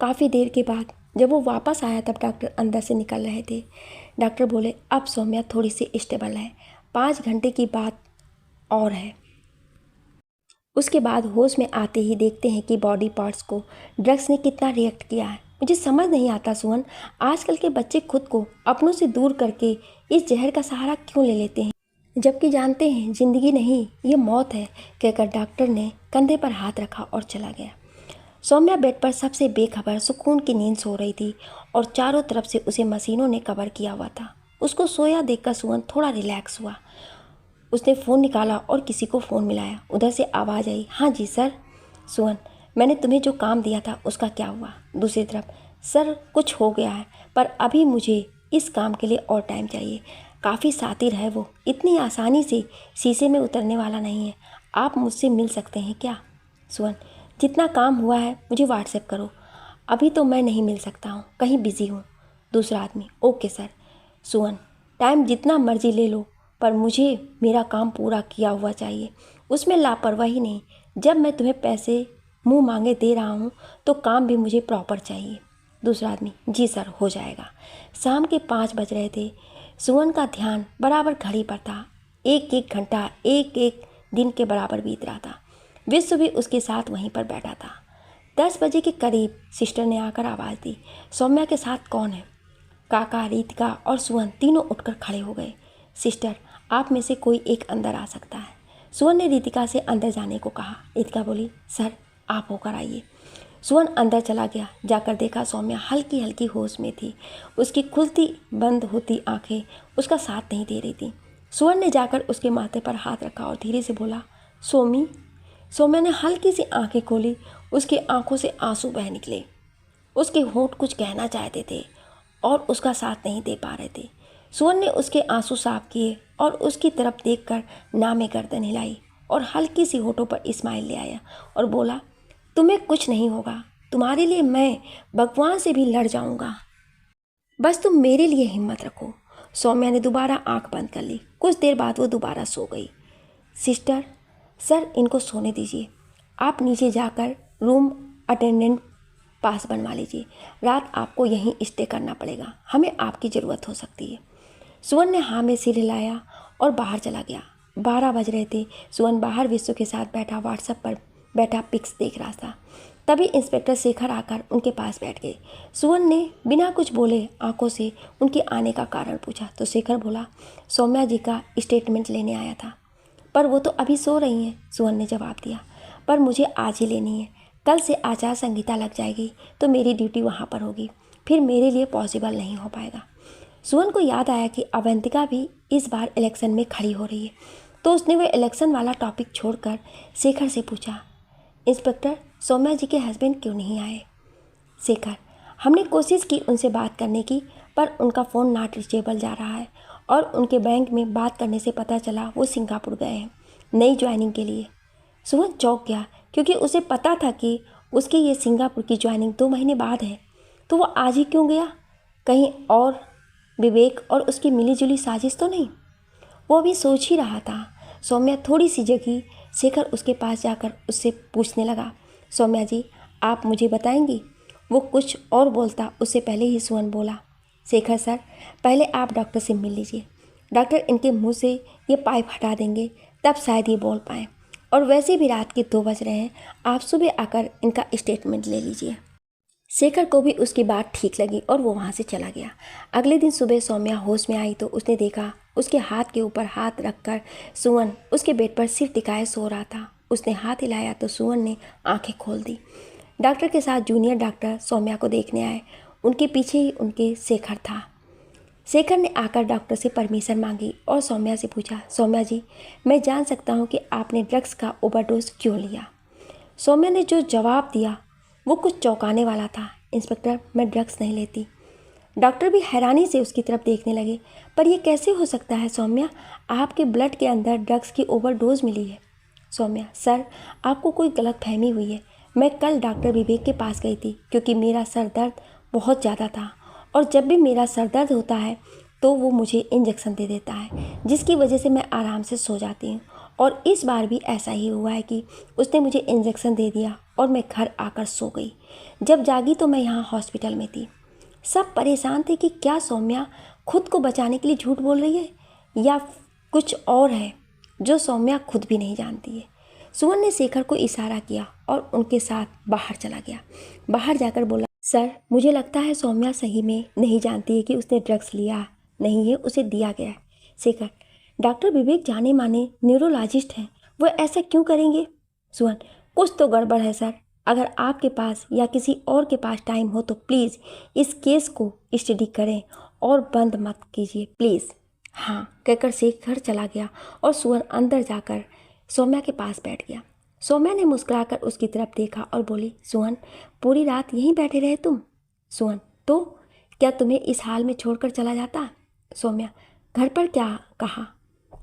काफ़ी देर के बाद जब वो वापस आया तब डॉक्टर अंदर से निकल रहे थे। डॉक्टर बोले, अब सौम्या थोड़ी सी स्टेबल है, 5 घंटे की बात और है। उसके बाद होश में आते ही देखते हैं कि बॉडी पार्ट्स को ड्रग्स ने कितना रिएक्ट किया है। मुझे समझ नहीं आता सुवन, आजकल के बच्चे खुद को अपनों से दूर करके इस जहर का सहारा क्यों ले लेते हैं, जबकि जानते हैं ज़िंदगी नहीं ये मौत है, कहकर डॉक्टर ने कंधे पर हाथ रखा और चला गया। सौम्या बेड पर सबसे बेखबर सुकून की नींद सो रही थी और चारों तरफ से उसे मशीनों ने कवर किया हुआ था। उसको सोया देखकर सुवन थोड़ा रिलैक्स हुआ। उसने फ़ोन निकाला और किसी को फ़ोन मिलाया। उधर से आवाज़ आई, हाँ जी सर। सुवन, मैंने तुम्हें जो काम दिया था उसका क्या हुआ? दूसरी तरफ, सर कुछ हो गया है, पर अभी मुझे इस काम के लिए और टाइम चाहिए। काफ़ी शातिर है वो, इतनी आसानी से शीशे में उतरने वाला नहीं है। आप मुझसे मिल सकते हैं क्या? सुवन, जितना काम हुआ है मुझे व्हाट्सएप करो, अभी तो मैं नहीं मिल सकता हूँ, कहीं बिज़ी हूँ। दूसरा आदमी, ओके सर। सुवन, टाइम जितना मर्जी ले लो, पर मुझे मेरा काम पूरा किया हुआ चाहिए, उसमें लापरवाही नहीं। जब मैं तुम्हें पैसे मुंह मांगे दे रहा हूँ तो काम भी मुझे प्रॉपर चाहिए। दूसरा आदमी, जी सर, हो जाएगा। शाम के 5 बज रहे थे। सुवन का ध्यान बराबर घड़ी पर था। एक एक घंटा एक एक दिन के बराबर बीत रहा था। विश्व भी उसके साथ वहीं पर बैठा था। 10 बजे के करीब सिस्टर ने आकर आवाज़ दी, सौम्या के साथ कौन है? काका, रितिका और सुवन तीनों उठकर खड़े हो गए। सिस्टर, आप में से कोई एक अंदर आ सकता है। सुवन ने रितिका से अंदर जाने को कहा। रितिका बोली, सर आप होकर आइए। सुवन अंदर चला गया। जाकर देखा सौम्या हल्की हल्की होश में थी। उसकी खुलती बंद होती आंखें उसका साथ नहीं दे रही थी। सुवन ने जाकर उसके माथे पर हाथ रखा और धीरे से बोला, सोमी। सौम्या ने हल्की सी आंखें खोली। उसकी आंखों से आंसू बह निकले। उसके होंठ कुछ कहना चाहते थे और उसका साथ नहीं दे पा रहे थे। सुवन ने उसके आंसू साफ किए और उसकी तरफ देखकर नामे गर्दन हिलाई और हल्की सी होठों पर स्माइल ले आया और बोला, तुम्हें कुछ नहीं होगा, तुम्हारे लिए मैं भगवान से भी लड़ जाऊंगा, बस तुम मेरे लिए हिम्मत रखो। सौम्या ने दोबारा आंख बंद कर ली। कुछ देर बाद वो दोबारा सो गई। सिस्टर, सर इनको सोने दीजिए, आप नीचे जाकर रूम अटेंडेंट पास बनवा लीजिए, रात आपको यहीं स्टे करना पड़ेगा, हमें आपकी ज़रूरत हो सकती है। सुवन ने हाँ में सिर हिलाया और बाहर चला गया। 12 बज रहे थे। सुवन बाहर विश्व के साथ बैठा व्हाट्सएप पर बैठा पिक्स देख रहा था। तभी इंस्पेक्टर शेखर आकर उनके पास बैठ गए। सुवन ने बिना कुछ बोले आंखों से उनके आने का कारण पूछा तो शेखर बोला, सौम्या जी का स्टेटमेंट लेने आया था। पर वो तो अभी सो रही हैं, सुवन ने जवाब दिया। पर मुझे आज ही लेनी है, कल से आचार संहिता लग जाएगी तो मेरी ड्यूटी वहाँ पर होगी, फिर मेरे लिए पॉसिबल नहीं हो पाएगा। सुवन को याद आया कि अवंतिका भी इस बार इलेक्शन में खड़ी हो रही है, तो उसने वह इलेक्शन वाला टॉपिक छोड़कर शेखर से पूछा, इंस्पेक्टर सौम्या जी के हस्बैंड क्यों नहीं आए? शेखर, हमने कोशिश की उनसे बात करने की, पर उनका फ़ोन नॉट रीचेबल जा रहा है और उनके बैंक में बात करने से पता चला वो सिंगापुर गए हैं नई ज्वाइनिंग के लिए। सुवन चौंक गया क्योंकि उसे पता था कि उसकी ये सिंगापुर की ज्वाइनिंग 2 महीने बाद है, तो वो आज ही क्यों गया? कहीं और विवेक और उसकी मिलीजुली साजिश तो नहीं? वो अभी सोच ही रहा था। सौम्या थोड़ी सी जगी। शेखर उसके पास जाकर उससे पूछने लगा, सौम्या जी आप मुझे बताएंगी? वो कुछ और बोलता उससे पहले ही सुवन बोला, शेखर सर पहले आप डॉक्टर से मिल लीजिए, डॉक्टर इनके मुंह से ये पाइप हटा देंगे तब शायद ये बोल पाएँ, और वैसे भी रात के 2 बज रहे हैं, आप सुबह आकर इनका स्टेटमेंट ले लीजिए। शेखर को भी उसकी बात ठीक लगी और वो वहाँ से चला गया। अगले दिन सुबह सौम्या होश में आई तो उसने देखा उसके हाथ के ऊपर हाथ रखकर सुवन उसके बेड पर सिर टिकाए सो रहा था। उसने हाथ हिलाया तो सुवन ने आंखें खोल दी। डॉक्टर के साथ जूनियर डॉक्टर सौम्या को देखने आए। उनके पीछे ही उनके शेखर था। शेखर ने आकर डॉक्टर से परमिशन मांगी और सौम्या से पूछा, सौम्या जी मैं जान सकता हूँ कि आपने ड्रग्स का ओवरडोज क्यों लिया? सौम्या ने जो जवाब दिया वो कुछ चौंकाने वाला था, इंस्पेक्टर मैं ड्रग्स नहीं लेती। डॉक्टर भी हैरानी से उसकी तरफ देखने लगे। पर यह कैसे हो सकता है सौम्या, आपके ब्लड के अंदर ड्रग्स की ओवरडोज मिली है। सौम्या, सर आपको कोई गलतफहमी हुई है। मैं कल डॉक्टर विवेक के पास गई थी क्योंकि मेरा सर दर्द बहुत ज़्यादा था, और जब भी मेरा सर दर्द होता है तो वो मुझे इंजेक्शन दे देता है जिसकी वजह से मैं आराम से सो जाती हूँ। और इस बार भी ऐसा ही हुआ है कि उसने मुझे इंजेक्शन दे दिया और मैं घर आकर सो गई। जब जागी तो मैं यहाँ हॉस्पिटल में थी। सब परेशान थे कि क्या सौम्या खुद को बचाने के लिए झूठ बोल रही है या कुछ और है जो सौम्या खुद भी नहीं जानती है। सुवन ने शेखर को इशारा किया और उनके साथ बाहर चला गया। बाहर जाकर बोला, सर मुझे लगता है सौम्या सही में नहीं जानती है कि उसने ड्रग्स लिया नहीं है, उसे दिया गया है। शेखर, डॉक्टर विवेक जाने माने न्यूरोलॉजिस्ट हैं, वो ऐसा क्यों करेंगे? सुवन, कुछ तो गड़बड़ है सर। अगर आपके पास या किसी और के पास टाइम हो तो प्लीज़ इस केस को स्टडी करें और बंद मत कीजिए प्लीज़। हाँ कहकर शेखर चला गया और सुवन अंदर जाकर सौम्या के पास बैठ गया। सौम्या ने मुस्कुराकर उसकी तरफ देखा और बोली, सुवन पूरी रात यहीं बैठे रहे तुम? सुवन, तो क्या तुम्हें इस हाल में छोड़कर चला जाता? सौम्या, घर पर क्या कहा?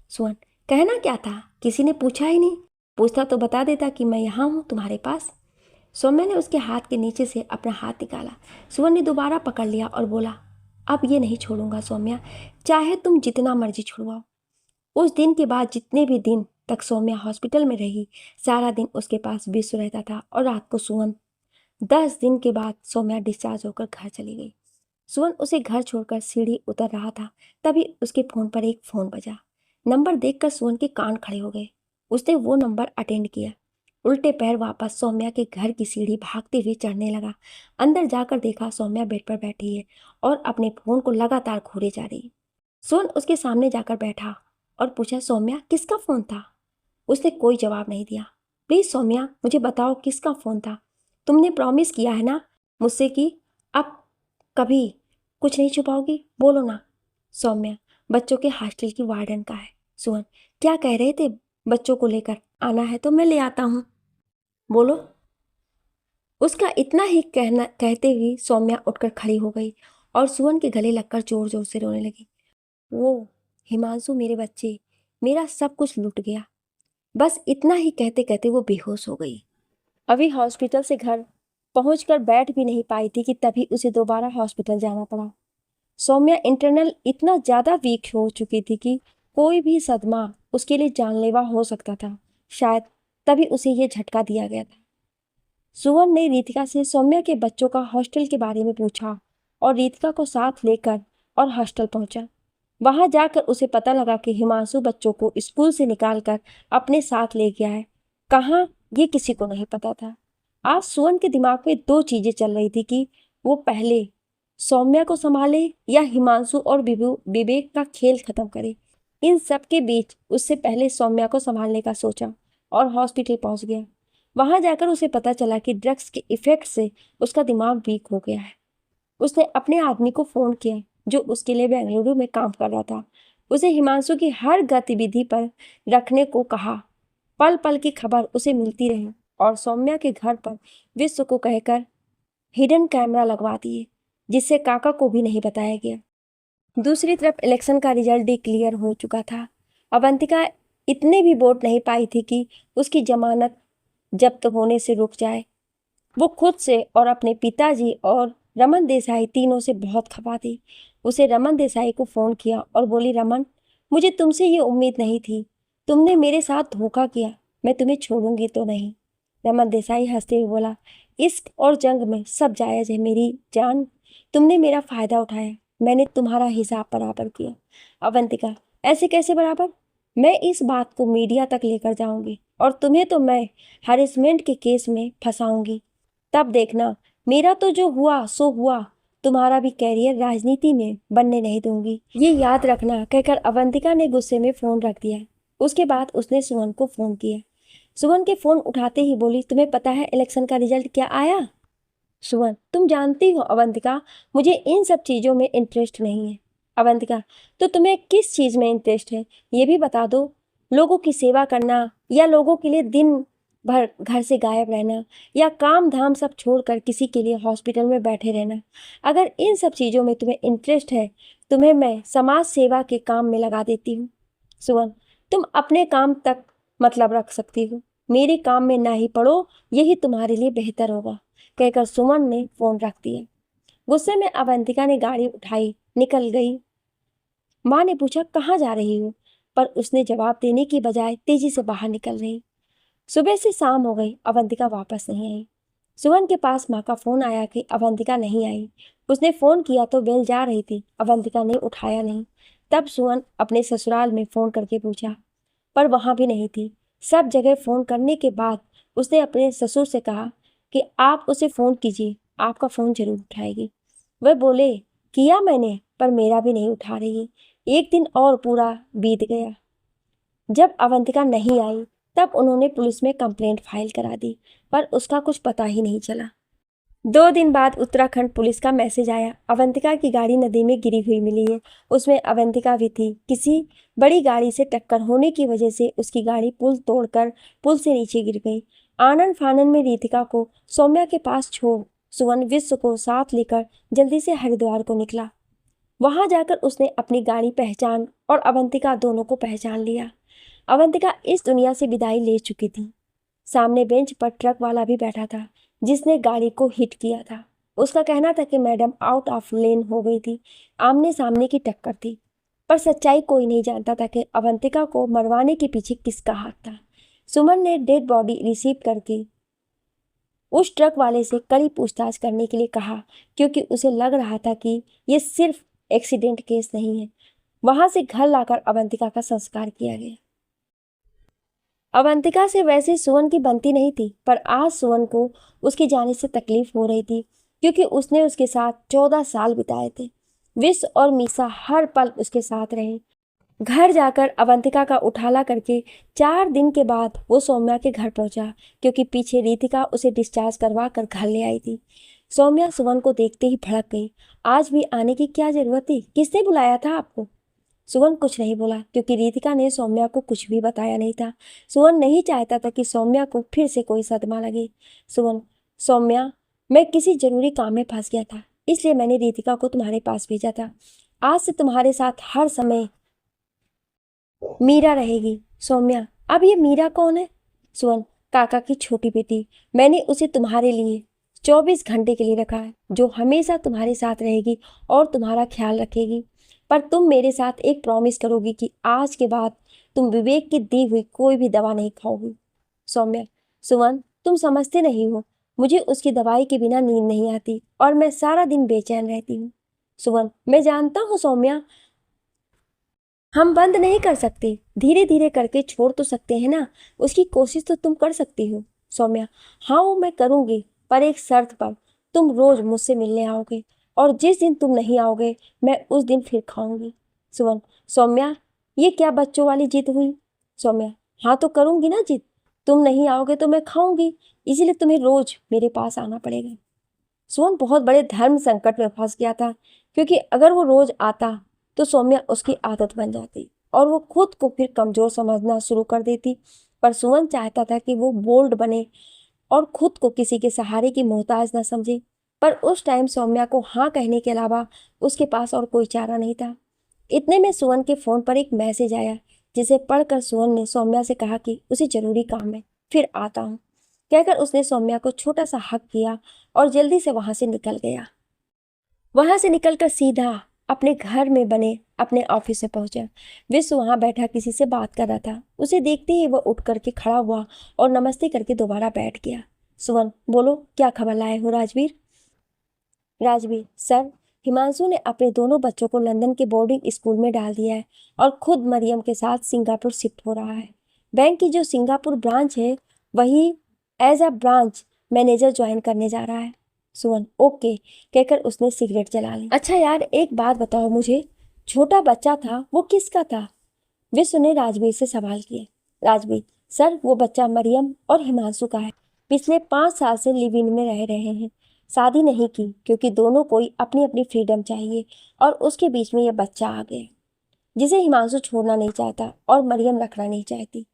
सुवन, कहना क्या था, किसी ने पूछा ही नहीं, पूछता तो बता देता कि मैं यहाँ हूँ तुम्हारे पास। सौम्या ने उसके हाथ के नीचे से अपना हाथ निकाला। सुवन ने दोबारा पकड़ लिया और बोला, अब ये नहीं छोड़ूंगा सौम्या, चाहे तुम जितना मर्जी छुड़वाओ। उस दिन के बाद जितने भी दिन तक सौम्या हॉस्पिटल में रही, सारा दिन उसके पास विश्व रहता था और रात को सुवन। 10 दिन के बाद सौम्या डिस्चार्ज होकर घर चली गई। सुवन उसे घर छोड़कर सीढ़ी उतर रहा था, तभी उसके फ़ोन पर एक फ़ोन बजा। नंबर देखकर सुवन के कान खड़े हो गए। उसने वो नंबर अटेंड किया। उल्टे पैर वापस सौम्या के घर की सीढ़ी भागते हुए चढ़ने लगा। अंदर जाकर देखा सौम्या बेड पर बैठी है और अपने फ़ोन को लगातार घूरे जा रही। सुवन उसके सामने जाकर बैठा और पूछा, सौम्या किसका फ़ोन था? उसने कोई जवाब नहीं दिया। प्लीज़ सौम्या मुझे बताओ किसका फ़ोन था? तुमने प्रॉमिस किया है ना मुझसे कि अब कभी कुछ नहीं छुपाओगी, बोलो ना। सौम्या, बच्चों के हॉस्टल की वार्डन का है। सुवन, क्या कह रहे थे? बच्चों को लेकर आना है तो मैं ले आता हूँ, बोलो। उसका इतना ही कहते हुए सौम्या उठकर खड़ी हो गई और सुवन के गले लगकर जोर जोर से रोने लगी। वो हिमांशु मेरे बच्चे, मेरा सब कुछ लुट गया। बस इतना ही कहते कहते वो बेहोश हो गई। अभी हॉस्पिटल से घर पहुंचकर बैठ भी नहीं पाई थी कि तभी उसे दोबारा हॉस्पिटल जाना पड़ा। सौम्या इंटरनल इतना ज़्यादा वीक हो चुकी थी कि कोई भी सदमा उसके लिए जानलेवा हो सकता था। शायद तभी उसे ये झटका दिया गया था। सुवन ने रितिका से सौम्या के बच्चों का हॉस्टल के बारे में पूछा और रितिका को साथ लेकर और हॉस्टल पहुंचा। वहां जाकर उसे पता लगा कि हिमांशु बच्चों को स्कूल से निकालकर अपने साथ ले गया है। कहाँ, ये किसी को नहीं पता था। आज सुवन के दिमाग में दो चीजें चल रही थी कि वो पहले सौम्या को संभाले या हिमांशु और विवेक का खेल खत्म करे। इन सब के बीच उससे पहले सौम्या को संभालने का सोचा और हॉस्पिटल पहुंच गया। वहां जाकर उसे पता चला कि ड्रग्स के इफेक्ट से उसका दिमाग वीक हो गया है। उसने अपने आदमी को फोन किया जो उसके लिए बेंगलुरु में काम कर रहा था। उसे हिमांशु की हर गतिविधि पर रखने को कहा। पल पल की खबर उसे मिलती रही और सौम्या के घर पर विश्व को कहकर हिडन कैमरा लगवा दिए, जिससे काका को भी नहीं बताया गया। दूसरी तरफ इलेक्शन का रिजल्ट डिक्लेयर हो चुका था। अवंतिका इतने भी वोट नहीं पाई थी कि उसकी जमानत जब्त होने से रुक जाए। वो खुद से और अपने पिताजी और रमन देसाई तीनों से बहुत खपा थी। उसे रमन देसाई को फोन किया और बोली, रमन, मुझे तुमसे ये उम्मीद नहीं थी। तुमने मेरे साथ धोखा किया, मैं तुम्हें छोड़ूंगी तो नहीं। रमन देसाई हंसते हुए बोला, इश्क और जंग में सब जायज है मेरी जान। तुमने मेरा फायदा उठाया, मैंने तुम्हारा हिसाब बराबर किया। अवंतिका, ऐसे कैसे बराबर? मैं इस बात को मीडिया तक लेकर जाऊंगी और तुम्हें तो मैं हैरेसमेंट के केस में फंसाऊंगी। तब देखना, मेरा तो जो हुआ सो हुआ, तुम्हारा भी कैरियर राजनीति में बनने नहीं दूंगी, ये याद रखना, कहकर अवंतिका ने गुस्से में फोन रख दिया। उसके बाद उसने सुमन को फोन किया। सुमन के फोन उठाते ही बोली, तुम्हें पता है इलेक्शन का रिजल्ट क्या आया? सुमन, तुम जानती हो अवंतिका, मुझे इन सब चीजों में इंटरेस्ट नहीं है। अवंतिका, तो तुम्हें किस चीज में इंटरेस्ट है, ये भी बता दो। लोगों की सेवा करना या लोगों के लिए दिन भर घर से गायब रहना या काम धाम सब छोड़कर किसी के लिए हॉस्पिटल में बैठे रहना? अगर इन सब चीजों में तुम्हें इंटरेस्ट है, तुम्हें मैं समाज सेवा के काम में लगा देती हूँ। सुमन, तुम अपने काम तक मतलब रख सकती हो, मेरे काम में ना ही पड़ो, यही तुम्हारे लिए बेहतर होगा, कहकर सुमन ने फोन रख दिया। गुस्से में अवंतिका ने गाड़ी उठाई, निकल गई। माँ ने पूछा, कहाँ जा रही हो? पर उसने जवाब देने की बजाय तेजी से बाहर निकल रही। सुबह से शाम हो गई, अवंतिका वापस नहीं आई। सुमन के पास माँ का फोन आया कि अवंतिका नहीं आई। उसने फोन किया तो बेल जा रही थी, अवंतिका ने उठाया नहीं। तब सुमन अपने ससुराल में फोन करके पूछा, पर वहां भी नहीं थी। सब जगह फोन करने के बाद उसने अपने ससुर से कहा कि आप उसे फोन कीजिए, आपका फोन जरूर उठाएगी। वह बोले, किया मैंने, पर मेरा भी नहीं उठा रही है। एक दिन और पूरा बीत गया। जब अवंतिका नहीं आई तब उन्होंने पुलिस में कंप्लेंट फाइल करा दी, पर उसका कुछ पता ही नहीं चला। 2 दिन बाद उत्तराखंड पुलिस का मैसेज आया, अवंतिका की गाड़ी नदी में गिरी हुई मिली है। उसमें अवंतिका भी थी। किसी बड़ी गाड़ी से टक्कर होने की वजह से उसकी गाड़ी पुल तोड़कर पुल से नीचे गिर गई। आनन फानन में रितिका को सौम्या के पास छोड़ सुवन विश्व को साथ लेकर जल्दी से हरिद्वार को निकला। वहां जाकर उसने अपनी गाड़ी पहचान और अवंतिका दोनों को पहचान लिया। अवंतिका इस दुनिया से विदाई ले चुकी थी। सामने बेंच पर ट्रक वाला भी बैठा था जिसने गाड़ी को हिट किया था। उसका कहना था कि मैडम आउट ऑफ लेन हो गई थी, आमने सामने की टक्कर थी। पर सच्चाई कोई नहीं जानता था कि अवंतिका को मरवाने के पीछे किसका हाथ था। सुमन ने डेड बॉडी रिसीव करके उस ट्रक वाले से कड़ी पूछताछ करने के लिए कहा, क्योंकि उसे लग रहा था कि ये सिर्फ एक्सीडेंट केस नहीं है। वहां से घर लाकर अवंतिका का संस्कार किया गया। अवंतिका से वैसे सुवन की बनती नहीं थी, पर आज सुवन को उसके जाने से तकलीफ हो रही थी, क्योंकि उसने उसके साथ 14 साल बिताए थे। विश और मीसा हर पल उसके साथ रहे। घर जाकर अवंतिका का उठाला करके 4 दिन के बाद वो सौम्या के घर पहुंचा, क्योंकि पीछे रितिका उसे डिस्चार्ज करवा कर घर ले आई थी। सौम्या सुवन को देखते ही भड़क गई। आज भी आने की क्या जरूरत थी? किसने बुलाया था आपको? सुवन कुछ नहीं बोला, क्योंकि रितिका ने सौम्या को कुछ भी बताया नहीं था। सुवन नहीं चाहता था कि सौम्या को फिर से कोई सदमा लगे। सुवन, सौम्या, मैं किसी जरूरी काम में फंस गया था, इसलिए मैंने रितिका को तुम्हारे पास भेजा था। आज से तुम्हारे साथ हर समय मीरा रहेगी। सौम्या, अब ये मीरा कौन है? सुवन, काका की छोटी बेटी। मैंने उसे तुम्हारे लिए 24 घंटे के लिए रखा है, जो हमेशा तुम्हारे साथ रहेगी और तुम्हारा ख्याल रखेगी। पर तुम मेरे साथ एक प्रॉमिस करोगी कि आज के बाद तुम विवेक की दी हुई कोई भी दवा नहीं खाओगी। सौम्या, सुवन, तुम समझते नहीं हो, मुझे उसकी दवाई के बिना नींद नहीं आती और मैं सारा दिन बेचैन रहती हूँ। सुवन, मैं जानता हूँ सौम्या, हम बंद नहीं कर सकते, धीरे धीरे करके छोड़ तो सकते हैं ना। उसकी कोशिश तो तुम कर सकती हो। सौम्या, हाँ वो मैं करूंगी, पर एक शर्त पर। तुम रोज मुझसे मिलने आओगे, और जिस दिन तुम नहीं आओगे मैं उस दिन फिर खाऊंगी। सुमन, सौम्या, ये क्या बच्चों वाली जिद हुई? सौम्या, हाँ तो करूंगी ना जिद। तुम नहीं आओगे तो मैं खाऊंगी, इसीलिए तुम्हें रोज मेरे पास आना पड़ेगा। सुमन बहुत बड़े धर्म संकट में फंस गया था, क्योंकि अगर वो रोज आता तो सौम्या उसकी आदत बन जाती और वो खुद को फिर कमजोर समझना शुरू कर देती। पर सुमन चाहता था कि वो बोल्ड बने और खुद को किसी के सहारे की मोहताज ना समझे। पर उस टाइम सौम्या को हाँ कहने के अलावा उसके पास और कोई चारा नहीं था। इतने में सुमन के फोन पर एक मैसेज आया, जिसे पढ़कर सुमन ने सौम्या से कहा कि उसे जरूरी काम है, फिर आता हूँ। कहकर उसने सौम्या को छोटा सा हक किया और जल्दी से वहां से निकल गया। वहां से निकलकर सीधा अपने घर में बने अपने ऑफिस में पहुंचा। विश्व वहां बैठा किसी से बात कर रहा था। उसे देखते ही वह उठ करके खड़ा हुआ और नमस्ते करके दोबारा बैठ गया। सुमन, बोलो क्या खबर लाए हो राजवीर? राजवीर, सर, हिमांशु ने अपने दोनों बच्चों को लंदन के बोर्डिंग स्कूल में डाल दिया है और खुद मरियम के साथ सिंगापुर शिफ्ट हो रहा है। बैंक की जो सिंगापुर ब्रांच है, वही as a branch manager join करने जा रहा है। सुमन, ओके कहकर उसने सिगरेट जला ली। अच्छा यार, एक बात बताओ मुझे, छोटा बच्चा था वो किसका था? विश्व ने राजवीर से सवाल किए। राजवीर, सर वो बच्चा मरियम और हिमांशु का है। पिछले 5 साल से लिव इन में रह रहे हैं। शादी नहीं की क्योंकि दोनों को अपनी अपनी फ्रीडम चाहिए, और उसके बीच में यह बच्चा आ गया जिसे हिमांशु छोड़ना नहीं चाहता और मरियम रखना नहीं चाहती।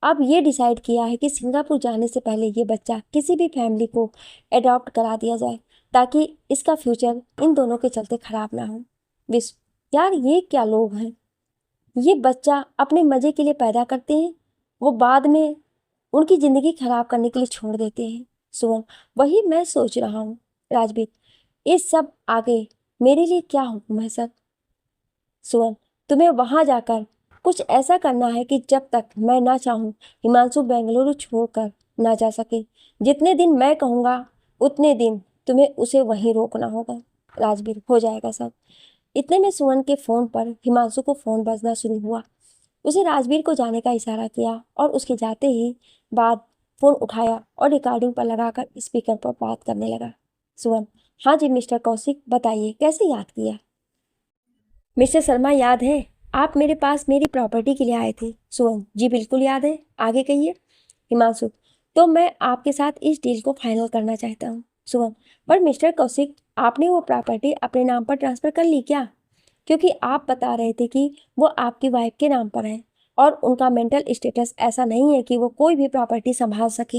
अब ये डिसाइड किया है कि सिंगापुर जाने से पहले ये बच्चा किसी भी फैमिली को अडॉप्ट करा दिया जाए, ताकि इसका फ्यूचर इन दोनों के चलते खराब ना हो। विश्व, यार ये क्या लोग हैं? ये बच्चा अपने मजे के लिए पैदा करते हैं, वो बाद में उनकी जिंदगी खराब करने के लिए छोड़ देते हैं। सुमन, वही मैं सोच रहा हूँ। राजवीर, इस सब आगे मेरे लिए क्या हुक्म है सर? सुमन, तुम्हें वहां जाकर कुछ ऐसा करना है कि जब तक मैं ना चाहूँ हिमांशु बेंगलुरु छोड़कर ना जा सके। जितने दिन मैं कहूँगा उतने दिन तुम्हें उसे वहीं रोकना होगा। राजवीर, हो जाएगा सर। इतने में सुमन के फोन पर हिमांशु को फोन बजना शुरू हुआ। उसे राजवीर को जाने का इशारा किया और उसके जाते ही बाद फोन उठाया और रिकॉर्डिंग पर लगाकर स्पीकर पर बात करने लगा। सुमन, हाँ जी मिस्टर कौशिक, बताइए कैसे याद किया? मिस्टर शर्मा, याद है आप मेरे पास मेरी प्रॉपर्टी के लिए आए थे? सुमन, जी बिल्कुल याद है, आगे कहिए। हिमांशु, तो मैं आपके साथ इस डील को फाइनल करना चाहता हूँ। सुमन, पर मिस्टर कौशिक, आपने वो प्रॉपर्टी अपने नाम पर ट्रांसफर कर ली क्या? क्योंकि आप बता रहे थे कि वो आपकी वाइफ के नाम पर है और उनका मेंटल स्टेटस ऐसा नहीं है कि वो कोई भी प्रॉपर्टी संभाल सके।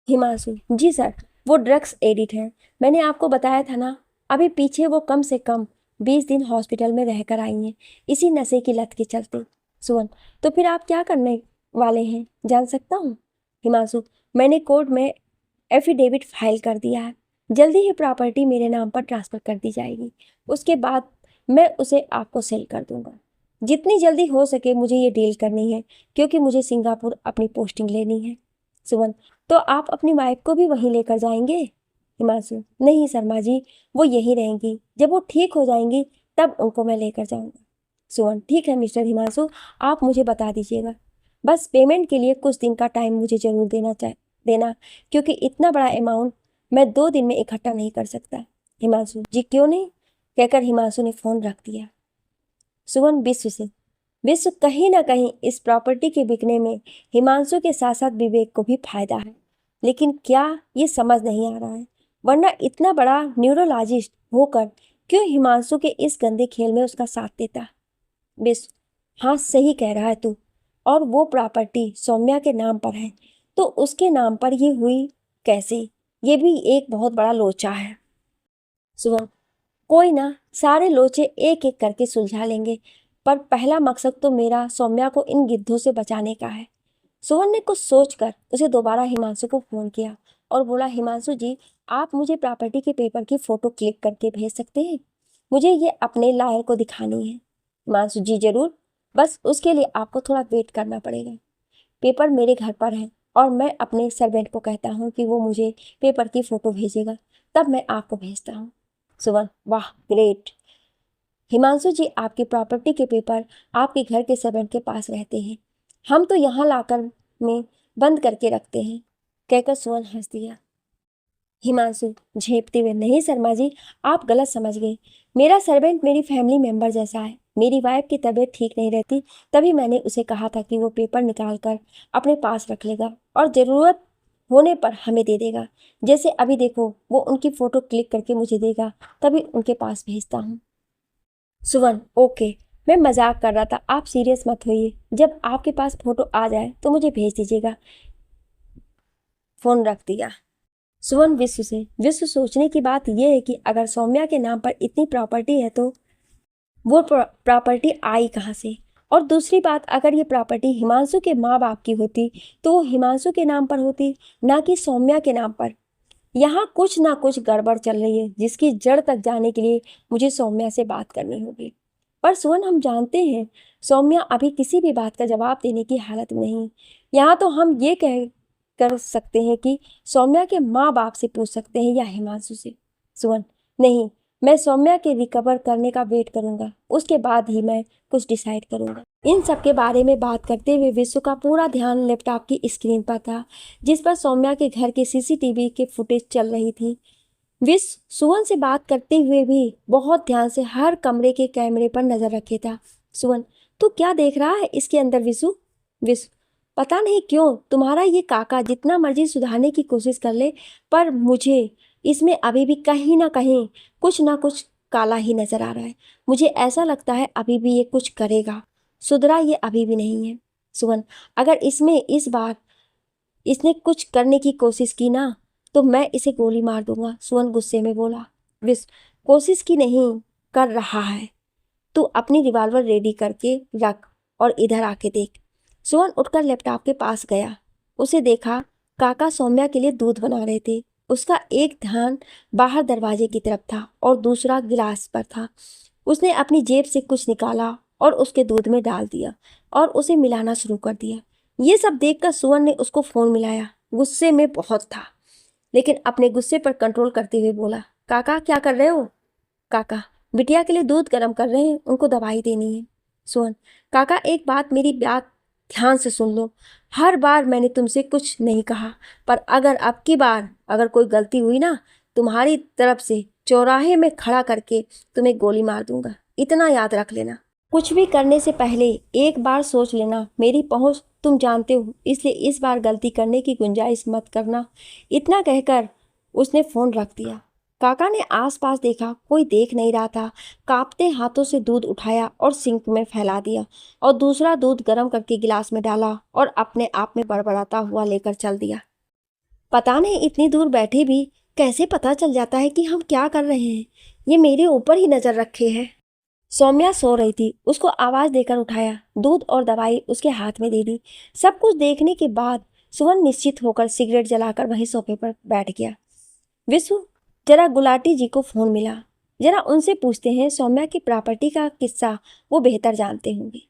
हिमांशु, जी सर, वो ड्रग्स एडिक्ट हैं। मैंने आपको बताया था ना, अभी पीछे वो कम से कम 20 दिन हॉस्पिटल में रहकर आई हैं, इसी नशे की लत के चलते। सुमन, तो फिर आप क्या करने वाले हैं, जान सकता हूँ? हिमांशु, मैंने कोर्ट में एफिडेविट फाइल कर दिया है। जल्दी ही प्रॉपर्टी मेरे नाम पर ट्रांसफर कर दी जाएगी। उसके बाद मैं उसे आपको सेल कर दूंगा। जितनी जल्दी हो सके मुझे ये डील करनी है, क्योंकि मुझे सिंगापुर अपनी पोस्टिंग लेनी है। सुमन, तो आप अपनी वाइफ को भी वहीं लेकर जाएंगे? हिमांशु, नहीं शर्मा जी, वो यहीं रहेंगी। जब वो ठीक हो जाएंगी तब उनको मैं लेकर जाऊंगा। सुमन, ठीक है मिस्टर हिमांशु, आप मुझे बता दीजिएगा। बस पेमेंट के लिए कुछ दिन का टाइम मुझे जरूर देना, क्योंकि इतना बड़ा अमाउंट मैं 2 दिन में इकट्ठा नहीं कर सकता। हिमांशु, जी क्यों नहीं, कहकर हिमांशु ने फोन रख दिया। सुमन, विश्व कहीं ना कहीं इस प्रॉपर्टी के बिकने में हिमांशु के साथ साथ विवेक को भी फायदा है, लेकिन क्या ये समझ नहीं आ रहा है? वरना इतना बड़ा न्यूरोलॉजिस्ट होकर क्यों हिमांशु के इस गंदे खेल में उसका साथ देता? विश्व, हाँ सही कह रहा है तू। और वो प्रॉपर्टी सौम्या के नाम पर है, तो उसके नाम पर ये हुई कैसे? ये भी एक बहुत बड़ा लोचा है। सुमन, कोई ना, सारे लोचे एक एक करके सुलझा लेंगे, पर पहला मकसद तो मेरा सौम्या को इन गिद्धों से बचाने का है। सुमन ने कुछ सोचकर उसे दोबारा हिमांशु को फोन किया और बोला, हिमांशु जी, आप मुझे प्रॉपर्टी के पेपर की फोटो क्लिक करके भेज सकते हैं? मुझे ये अपने लॉयर को दिखानी है। हिमांशु, जी जरूर, बस उसके लिए आपको थोड़ा वेट करना पड़ेगा। पेपर मेरे घर पर है और मैं अपने सर्वेंट को कहता हूँ कि वो मुझे पेपर की फोटो भेजेगा, तब मैं आपको भेजता हूँ। सुमन, वाह ग्रेट, हिमांशु जी, आपकी प्रॉपर्टी के पेपर आपके घर के सर्वेंट के पास रहते हैं, हम तो यहाँ लाकर में बंद करके रखते हैं, कहकर सुवन हंस दिया। हिमांशु झेपते हुए, नहीं शर्मा जी, आप गलत समझ गए। मेरा सर्वेंट मेरी फैमिली मेंबर जैसा है। मेरी वाइफ की तबीयत ठीक नहीं रहती, तभी मैंने उसे कहा था कि वो पेपर निकाल कर अपने पास रख लेगा और ज़रूरत होने पर हमें दे देगा। जैसे अभी देखो, वो उनकी फ़ोटो क्लिक करके मुझे देगा, तभी उनके पास भेजता हूँ। सुवन, ओके, मैं मजाक कर रहा था, आप सीरियस मत होइए। जब आपके पास फ़ोटो आ जाए तो मुझे भेज दीजिएगा। फ़ोन रख दिया। सुवन विश्व सोचने की बात यह है कि अगर सौम्या के नाम पर इतनी प्रॉपर्टी है तो वो प्रॉपर्टी आई कहाँ से। और दूसरी बात, अगर ये प्रॉपर्टी हिमांशु के माँ बाप की होती तो वो हिमांशु के नाम पर होती, ना कि सौम्या के नाम पर। यहाँ कुछ ना कुछ गड़बड़ चल रही है, जिसकी जड़ तक जाने के लिए मुझे सौम्या से बात करनी होगी। पर सुवन, हम जानते हैं सौम्या अभी किसी भी बात का जवाब देने की हालत में नहीं। यहाँ तो हम ये कह कर सकते हैं कि सौम्या के माँ बाप से पूछ सकते हैं या हिमांशु से। सुवन, नहीं, मैं सौम्या के रिकवर करने का वेट करूंगा, उसके बाद ही मैं कुछ डिसाइड करूंगा। इन सब के बारे में बात करते हुए विश्व का पूरा ध्यान लैपटॉप की स्क्रीन पर था, जिस पर सौम्या के घर के सीसीटीवी के फुटेज चल रही थी। विश्व सुवन से बात करते हुए भी बहुत ध्यान से हर कमरे के कैमरे पर नजर रखे था। सुवन, तू क्या देख रहा है इसके अंदर विश्व? विश्व, पता नहीं क्यों तुम्हारा ये काका जितना मर्जी सुधारने की कोशिश कर ले, पर मुझे इसमें अभी भी कहीं ना कुछ काला ही नजर आ रहा है। मुझे ऐसा लगता है अभी भी ये कुछ करेगा, सुधरा ये अभी भी नहीं है। सुवन, अगर इसमें इस बार इसने कुछ करने की कोशिश की ना तो मैं इसे गोली मार दूंगा, सुवन गुस्से में बोला। विश्व, कोशिश की नहीं, कर रहा है। तू अपनी रिवॉल्वर रेडी करके रख और इधर आके देख। सुवन उठकर लैपटॉप के पास गया। उसे देखा काका सौम्या के लिए दूध बना रहे थे। उसका एक ध्यान बाहर दरवाजे की तरफ था और दूसरा गिलास पर था। उसने अपनी जेब से कुछ निकाला और उसके दूध में डाल दिया और उसे मिलाना शुरू कर दिया। ये सब देखकर सुवन ने उसको फोन मिलाया। गुस्से में बहुत था, लेकिन अपने गुस्से पर कंट्रोल करते हुए बोला, काका क्या कर रहे हो? काका, बिटिया के लिए दूध गर्म कर रहे हैं, उनको दवाई देनी है। सुवन, काका एक बात, मेरी बात ध्यान से सुन लो। हर बार मैंने तुमसे कुछ नहीं कहा, पर अगर अब की बार अगर कोई गलती हुई ना, तुम्हारी तरफ से चौराहे में खड़ा करके तुम्हें गोली मार दूंगा, इतना याद रख लेना। कुछ भी करने से पहले एक बार सोच लेना, मेरी पहुंच तुम जानते हो, इसलिए इस बार गलती करने की गुंजाइश मत करना। इतना कहकर उसने फोन रख दिया। काका ने आसपास देखा, कोई देख नहीं रहा था। कांपते हाथों से दूध उठाया और सिंक में फैला दिया और दूसरा दूध गर्म करके गिलास में डाला और अपने आप में बड़बड़ाता हुआ लेकर चल दिया। पता नहीं इतनी दूर बैठे भी कैसे पता चल जाता है कि हम क्या कर रहे हैं। ये मेरे ऊपर ही नजर रखे है। सौम्या सो रही थी, उसको आवाज देकर उठाया, दूध और दवाई उसके हाथ में दे दी। सब कुछ देखने के बाद सुवन निश्चित होकर सिगरेट जलाकर वहीं सोफे पर बैठ गया। विश्व, जरा गुलाटी जी को फोन मिला, जरा उनसे पूछते हैं सौम्या की प्रॉपर्टी का किस्सा, वो बेहतर जानते होंगे।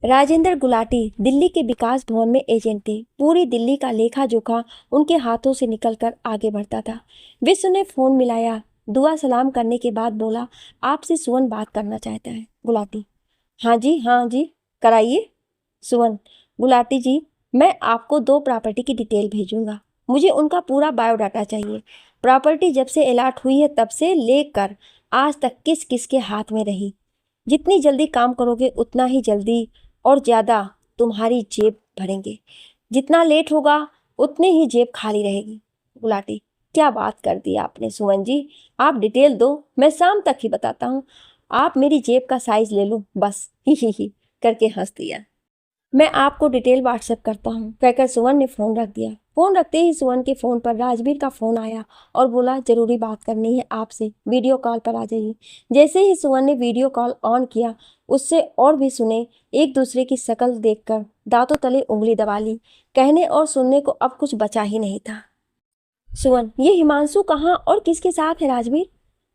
राजेंद्र गुलाटी दिल्ली के विकास भवन में एजेंट थे। पूरी दिल्ली का लेखा जोखा उनके हाथों से निकलकर आगे बढ़ता था। विश्व ने फोन मिलाया, दुआ सलाम करने के बाद बोला, आपसे सुवन बात करना चाहता है। गुलाटी, हाँ जी, कराइए। सुवन, गुलाटी जी, मैं आपको 2 प्रॉपर्टी की डिटेल भेजूंगा। मुझे उनका पूरा बायोडाटा चाहिए। प्रॉपर्टी जब से अलॉट हुई है तब से लेकर आज तक किस किस के हाथ में रही। जितनी जल्दी काम करोगे उतना ही जल्दी और ज़्यादा तुम्हारी जेब भरेंगे। जितना लेट होगा उतनी ही जेब खाली रहेगी। गुलाटी, क्या बात कर दी आपने सुवन जी, आप डिटेल दो, मैं शाम तक ही बताता हूँ। आप मेरी जेब का साइज ले लो बस, ही करके हंस दिया। मैं आपको डिटेल व्हाट्सएप करता हूँ, कहकर सुवन ने फ़ोन रख दिया। फ़ोन रखते ही सुवन के फ़ोन पर राजवीर का फ़ोन आया और बोला, ज़रूरी बात करनी है आपसे, वीडियो कॉल पर आ जाइए। जैसे ही सुवन ने वीडियो कॉल ऑन किया, उससे और भी सुने एक दूसरे की शक्ल देखकर दांतों तले उंगली दबा ली। कहने और सुनने को अब कुछ बचा ही नहीं था। सुवन, ये हिमांशु कहाँ और किसके साथ है?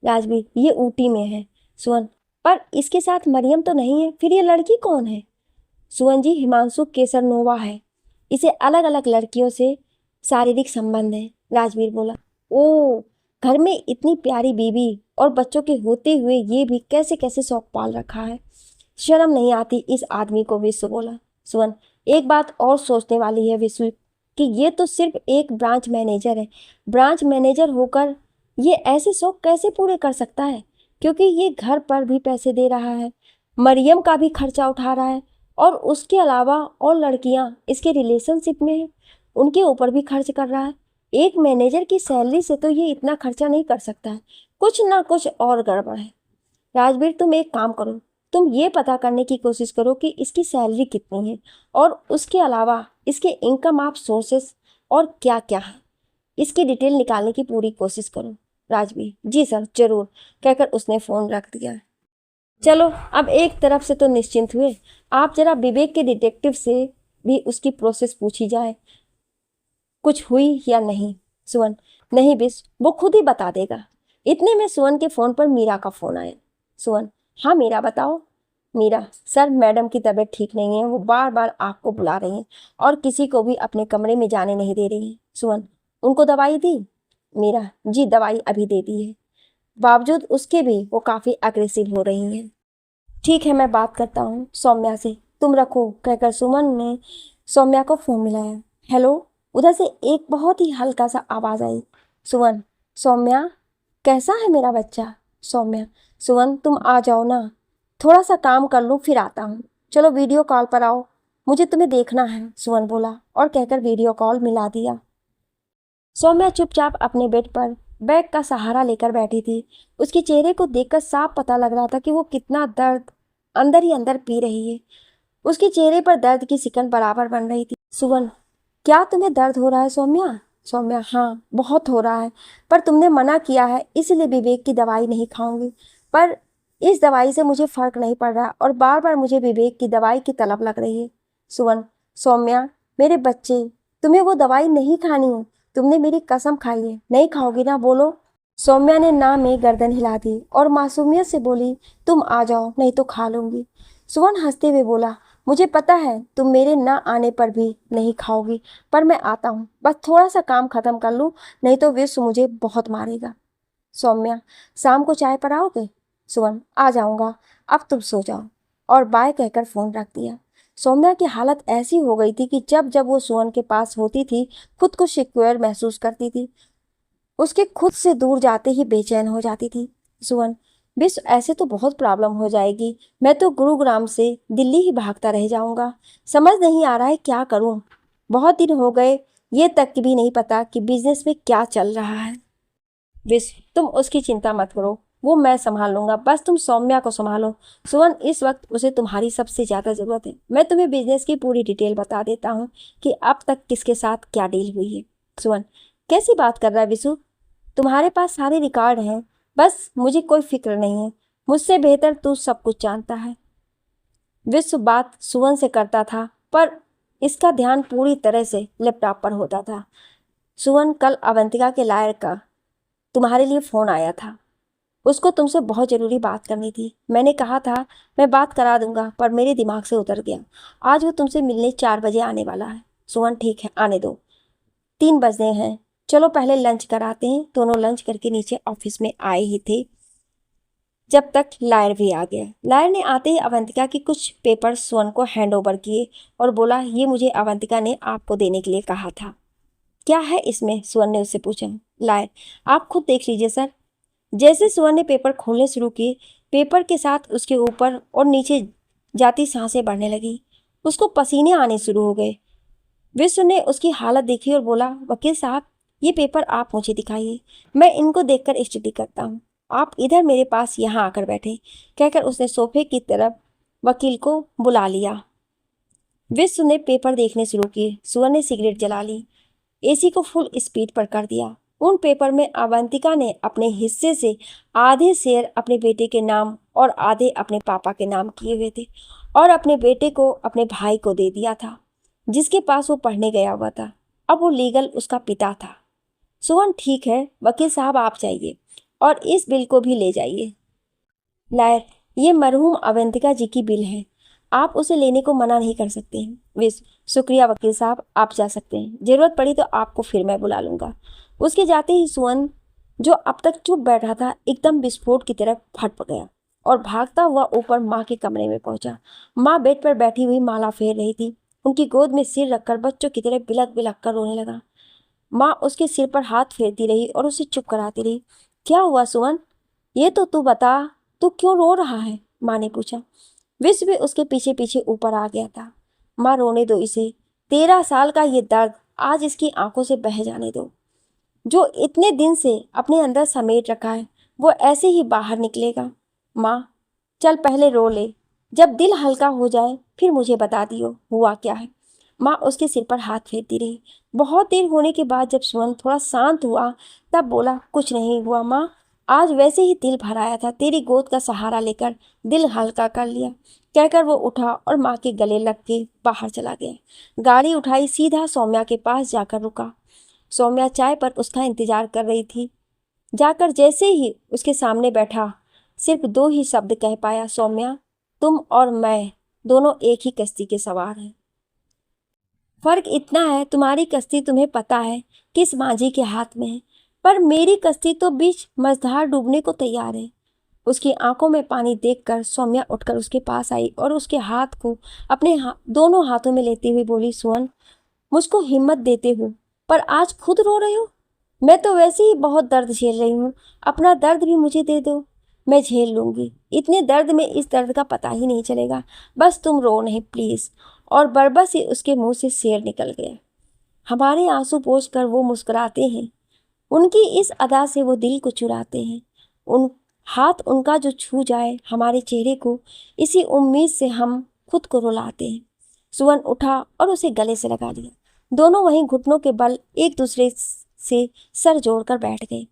राजवीर, ये ऊटी में है। सुवन, पर इसके साथ मरियम तो नहीं है, फिर ये लड़की कौन है? सुवन जी, हिमांशु केसरनोवा है, इसे अलग अलग लड़कियों से शारीरिक संबंध है। राजवीर बोला, ओ, घर में इतनी प्यारी बीवी और बच्चों के होते हुए ये भी कैसे कैसे शौक पाल रखा है। शर्म नहीं आती इस आदमी को, विश्व बोला। सुवन, एक बात और सोचने वाली है विश्व कि ये तो सिर्फ एक ब्रांच मैनेजर है। ब्रांच मैनेजर होकर ये ऐसे शौक कैसे पूरे कर सकता है, क्योंकि ये घर पर भी पैसे दे रहा है, मरियम का भी खर्चा उठा रहा है, और उसके अलावा और लड़कियां इसके रिलेशनशिप में हैं, उनके ऊपर भी खर्च कर रहा है। एक मैनेजर की सैलरी से तो ये इतना खर्चा नहीं कर सकता है, कुछ ना कुछ और गड़बड़ है। राजवीर, तुम एक काम करो, तुम ये पता करने की कोशिश करो कि इसकी सैलरी कितनी है और उसके अलावा इसके इनकम ऑफ सोर्सेस और क्या क्या है, इसकी डिटेल निकालने की पूरी कोशिश करो। राजवीर, जी सर, जरूर, कहकर उसने फ़ोन रख दिया। चलो, अब एक तरफ से तो निश्चिंत हुए, आप जरा विवेक के डिटेक्टिव से भी उसकी प्रोसेस पूछी जाए, कुछ हुई या नहीं। सुवन, नहीं बिस, वो खुद ही बता देगा। इतने में सुवन के फ़ोन पर मीरा का फ़ोन आया। सुवन, हाँ मीरा, बताओ। मीरा, सर मैडम की तबीयत ठीक नहीं है, वो बार बार आपको बुला रही हैं और किसी को भी अपने कमरे में जाने नहीं दे रही हैं। सुवन, उनको दवाई दी। मीरा, जी दवाई अभी दे दी है, बावजूद उसके भी वो काफ़ी अग्रेसिव हो रही हैं। ठीक है, मैं बात करता हूँ सौम्या से, तुम रखो, कहकर सुमन ने सौम्या को फ़ोन मिलाया। हेलो, उधर से एक बहुत ही हल्का सा आवाज़ आई। सुमन, सौम्या, कैसा है मेरा बच्चा। सौम्या, सुमन तुम आ जाओ ना, थोड़ा सा काम कर लूँ फिर आता हूँ। चलो वीडियो कॉल पर आओ, मुझे तुम्हें देखना है, सुमन बोला और कहकर वीडियो कॉल मिला दिया। सौम्या चुपचाप अपने बेड पर बैग का सहारा लेकर बैठी थी। उसके चेहरे को देखकर साफ पता लग रहा था कि वो कितना दर्द अंदर ही अंदर पी रही है। उसके चेहरे पर दर्द की सिकन बराबर बन रही थी। सुवन, क्या तुम्हें दर्द हो रहा है सौम्या। सौम्या, हाँ बहुत हो रहा है, पर तुमने मना किया है इसलिए विवेक की दवाई नहीं खाऊंगी, पर इस दवाई से मुझे फर्क नहीं पड़ रहा और बार बार मुझे विवेक की दवाई की तलब लग रही है। सुवन, सौम्या मेरे बच्चे, तुम्हें वो दवाई नहीं खानी है, तुमने मेरी कसम खाई है, नहीं खाओगी ना, बोलो। सौम्या ने ना में गर्दन हिला दी और मासूमियत से बोली, तुम आ जाओ नहीं तो खा लूंगी। सुवन हंसते हुए बोला, मुझे पता है तुम मेरे ना आने पर भी नहीं खाओगी, पर मैं आता हूँ, बस थोड़ा सा काम खत्म कर लूँ, नहीं तो विश्व मुझे बहुत मारेगा। सौम्या, शाम को चाय पर आओगे। सुवन, आ जाऊंगा, अब तुम सो जाओ, और बाय कहकर फोन रख दिया। सौम्या की हालत ऐसी हो गई थी कि जब जब वो सुवन के पास होती थी खुद को सिक्योर महसूस करती थी, उसके खुद से दूर जाते ही बेचैन हो जाती थी। सुवन, विश्व ऐसे तो बहुत प्रॉब्लम हो जाएगी, मैं तो गुरुग्राम से दिल्ली ही भागता रह जाऊंगा, समझ नहीं आ रहा है क्या करूं, बहुत दिन हो गए, ये तक भी नहीं पता कि बिजनेस में क्या चल रहा है। विश्व, तुम उसकी चिंता मत करो, वो मैं संभाल लूंगा, बस तुम सौम्या को संभालो। सुवन, इस वक्त उसे तुम्हारी सबसे ज़्यादा ज़रूरत है। मैं तुम्हें बिजनेस की पूरी डिटेल बता देता हूँ कि अब तक किसके साथ क्या डील हुई है। सुवन, कैसी बात कर रहा है विशु, तुम्हारे पास सारे रिकॉर्ड हैं, बस मुझे कोई फिक्र नहीं है, मुझसे बेहतर तू सब कुछ जानता है। विश्व बात सुवन से करता था, पर इसका ध्यान पूरी तरह से लैपटॉप पर होता था। सुवन, कल अवंतिका के लायर का तुम्हारे लिए फ़ोन आया था, उसको तुमसे बहुत ज़रूरी बात करनी थी। मैंने कहा था मैं बात करा दूंगा, पर मेरे दिमाग से उतर गया। आज वो तुमसे मिलने 4 बजे आने वाला है। सुवन, ठीक है, आने दो, 3 बजने हैं, चलो पहले लंच कराते हैं। दोनों लंच करके नीचे ऑफिस में आए ही थे जब तक लायर भी आ गया। लायर ने आते ही अवंतिका की कुछ पेपर सुवन को हैंड ओवर किए और बोला, ये मुझे अवंतिका ने आपको देने के लिए कहा था। क्या है इसमें, सुवन ने उससे पूछा। लायर, आप खुद देख लीजिए सर। जैसे सुवन ने पेपर खोलने शुरू किए, पेपर के साथ उसके ऊपर और नीचे जाती सांसें बढ़ने लगी, उसको पसीने आने शुरू हो गए। विश्व ने उसकी हालत देखी और बोला, वकील साहब ये पेपर आप मुझे दिखाइए, मैं इनको देखकर स्टडी करता हूँ, आप इधर मेरे पास यहाँ आकर बैठे, कहकर उसने सोफे की तरफ वकील को बुला लिया। विश्व ने पेपर देखने शुरू किए। सुवन ने सिगरेट जला ली, एसी को फुल स्पीड पर कर दिया। उन पेपर में अवंतिका ने अपने हिस्से से आधे शेयर अपने बेटे के नाम और आधे अपने पापा के नाम किए हुए थे और अपने बेटे को अपने भाई को दे दिया था जिसके पास वो पढ़ने गया हुआ था। अब वो लीगल उसका पिता था। सुवन, ठीक है वकील साहब, आप जाइए और इस बिल को भी ले जाइए। लायर, ये मरहूम अवंतिका जी की बिल है, आप उसे लेने को मना नहीं कर सकते हैं। विश, शुक्रिया वकील साहब, आप जा सकते हैं, ज़रूरत पड़ी तो आपको फिर मैं बुला लूँगा। उसके जाते ही सुवन जो अब तक चुप बैठा था एकदम विस्फोट की तरह फट गया और भागता हुआ ऊपर माँ के कमरे में पहुंचा। माँ बेड पर बैठी हुई माला फेर रही थी। उनकी गोद में सिर रखकर बच्चों की तरह बिलक बिलक कर रोने लगा। माँ उसके सिर पर हाथ फेरती रही और उसे चुप कराती रही। क्या हुआ सुमन, ये तो तू बता, तू क्यों रो रहा है? माँ ने पूछा। विश्व भी उसके पीछे पीछे ऊपर आ गया था। माँ रोने दो इसे, 13 साल का ये दर्द आज इसकी आंखों से बह जाने दो। जो इतने दिन से अपने अंदर समेट रखा है वो ऐसे ही बाहर निकलेगा। माँ चल पहले रो ले, जब दिल हल्का हो जाए फिर मुझे बता दियो हुआ क्या है। माँ उसके सिर पर हाथ फेरती रही। बहुत देर होने के बाद जब सुमन थोड़ा शांत हुआ तब बोला, कुछ नहीं हुआ माँ, आज वैसे ही दिल भर आया था, तेरी गोद का सहारा लेकर दिल हल्का कर लिया। कहकर वो उठा और माँ के गले लग के बाहर चला गया। गाड़ी उठाई, सीधा सौम्या के पास जाकर रुका। सौम्या चाय पर उसका इंतजार कर रही थी। जाकर जैसे ही उसके सामने बैठा सिर्फ 2 ही शब्द कह पाया, सौम्या तुम और मैं दोनों एक ही कश्ती के सवार हैं। फर्क इतना है तुम्हारी कश्ती तुम्हें पता है किस माझी के हाथ में है, पर मेरी कश्ती तो बीच मझधार डूबने को तैयार है। उसकी आंखों में पानी देखकर सौम्या उठकर उसके पास आई और उसके हाथ को अपने दोनों हाथों में लेते हुए बोली, सुमन मुझको हिम्मत देते हो पर आज खुद रो रहे हो। मैं तो वैसे ही बहुत दर्द झेल रही हूँ, अपना दर्द भी मुझे दे दो, मैं झेल लूँगी। इतने दर्द में इस दर्द का पता ही नहीं चलेगा, बस तुम रो नहीं प्लीज़। और बरबस ही उसके मुंह से शेर निकल गया। हमारे आंसू पोंछ कर वो मुस्कुराते हैं, उनकी इस अदा से वो दिल को चुराते हैं। उन हाथ उनका जो छू जाए हमारे चेहरे को, इसी उम्मीद से हम खुद को रुलाते हैं। सुमन उठा और उसे गले से लगा लिया। दोनों वहीं घुटनों के बल एक दूसरे से सर जोड़कर बैठ गए।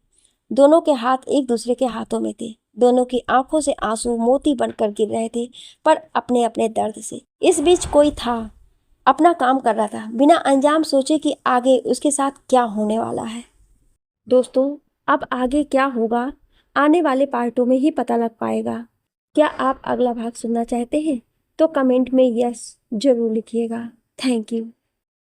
दोनों के हाथ एक दूसरे के हाथों में थे। दोनों की आंखों से आंसू मोती बनकर गिर रहे थे, पर अपने अपने दर्द से। इस बीच कोई था, अपना काम कर रहा था, बिना अंजाम सोचे कि आगे उसके साथ क्या होने वाला है। दोस्तों, अब आगे क्या होगा आने वाले पार्टों में ही पता लग पाएगा। क्या आप अगला भाग सुनना चाहते हैं? तो कमेंट में यस जरूर लिखिएगा। Thank you.